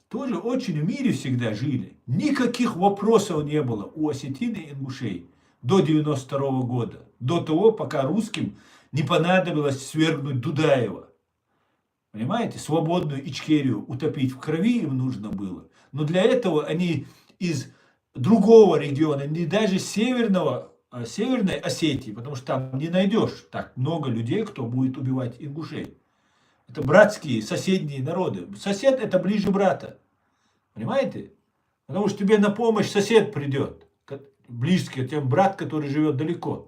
тоже очень в мире всегда жили. Никаких вопросов не было у осетин и ингушей до 92 года. До того, пока русским не понадобилось свергнуть Дудаева. Понимаете, свободную Ичкерию утопить в крови им нужно было. Но для этого они из другого региона, не даже Северной Осетии, потому что там не найдешь так много людей, кто будет убивать ингушей. Это братские, соседние народы. Сосед это ближе брата. Понимаете? Потому что тебе на помощь сосед придет. Близкий, тем брат, который живет далеко.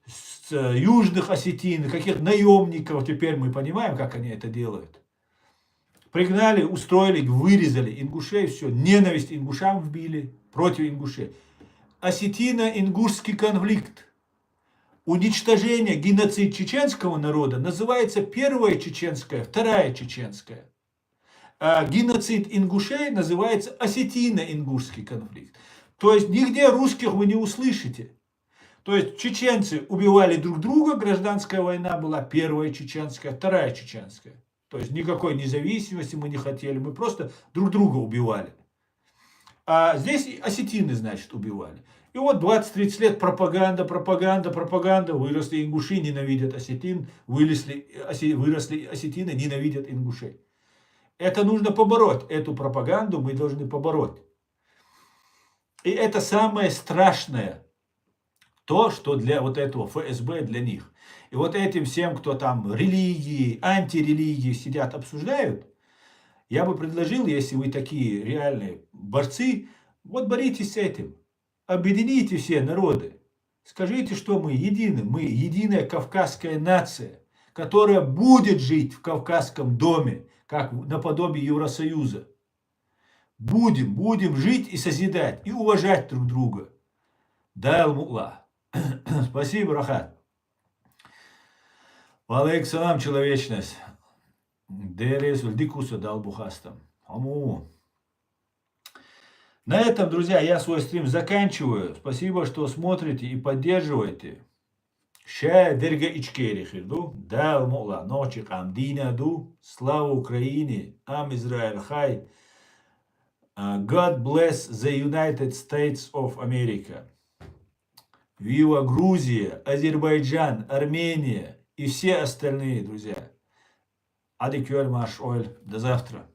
С южных осетин, каких наемников, теперь мы понимаем, как они это делают. Пригнали, устроили, вырезали ингушей, все, ненависть ингушам вбили, против ингушей. Осетино-ингушский конфликт. Уничтожение, геноцид чеченского народа называется первая чеченская, вторая чеченская. А геноцид ингушей называется осетино-ингушский конфликт. То есть нигде русских вы не услышите. То есть чеченцы убивали друг друга, гражданская война была первая чеченская, вторая чеченская. То есть никакой независимости мы не хотели, мы просто друг друга убивали. А здесь осетины, значит, убивали. И вот 20-30 лет пропаганда, выросли ингуши, ненавидят осетин, выросли осетины, ненавидят ингушей. Это нужно побороть, эту пропаганду мы должны побороть. И это самое страшное, то, что для вот этого ФСБ, для них. И вот этим всем, кто там религии, антирелигии сидят, обсуждают, я бы предложил, если вы такие реальные борцы, вот боритесь с этим. Объедините все народы. Скажите, что мы едины. Мы единая кавказская нация, которая будет жить в кавказском доме, как наподобие Евросоюза. Будем жить и созидать, и уважать друг друга. Дай Аль-Мулла. Спасибо, Рахат. Валейк салам, человечность. Дерес вальдикуса дал бухастам. Аму. На этом, друзья, я свой стрим заканчиваю. Спасибо, что смотрите и поддерживаете. Ша дерга ичкери хирду. Дал мула ночи камдина ду. Слава Украине. Ам Израиль хай. God bless the United States of America. Вива Грузия, Азербайджан, Армения и все остальные, друзья. Адикюэль Маш Оль. До завтра.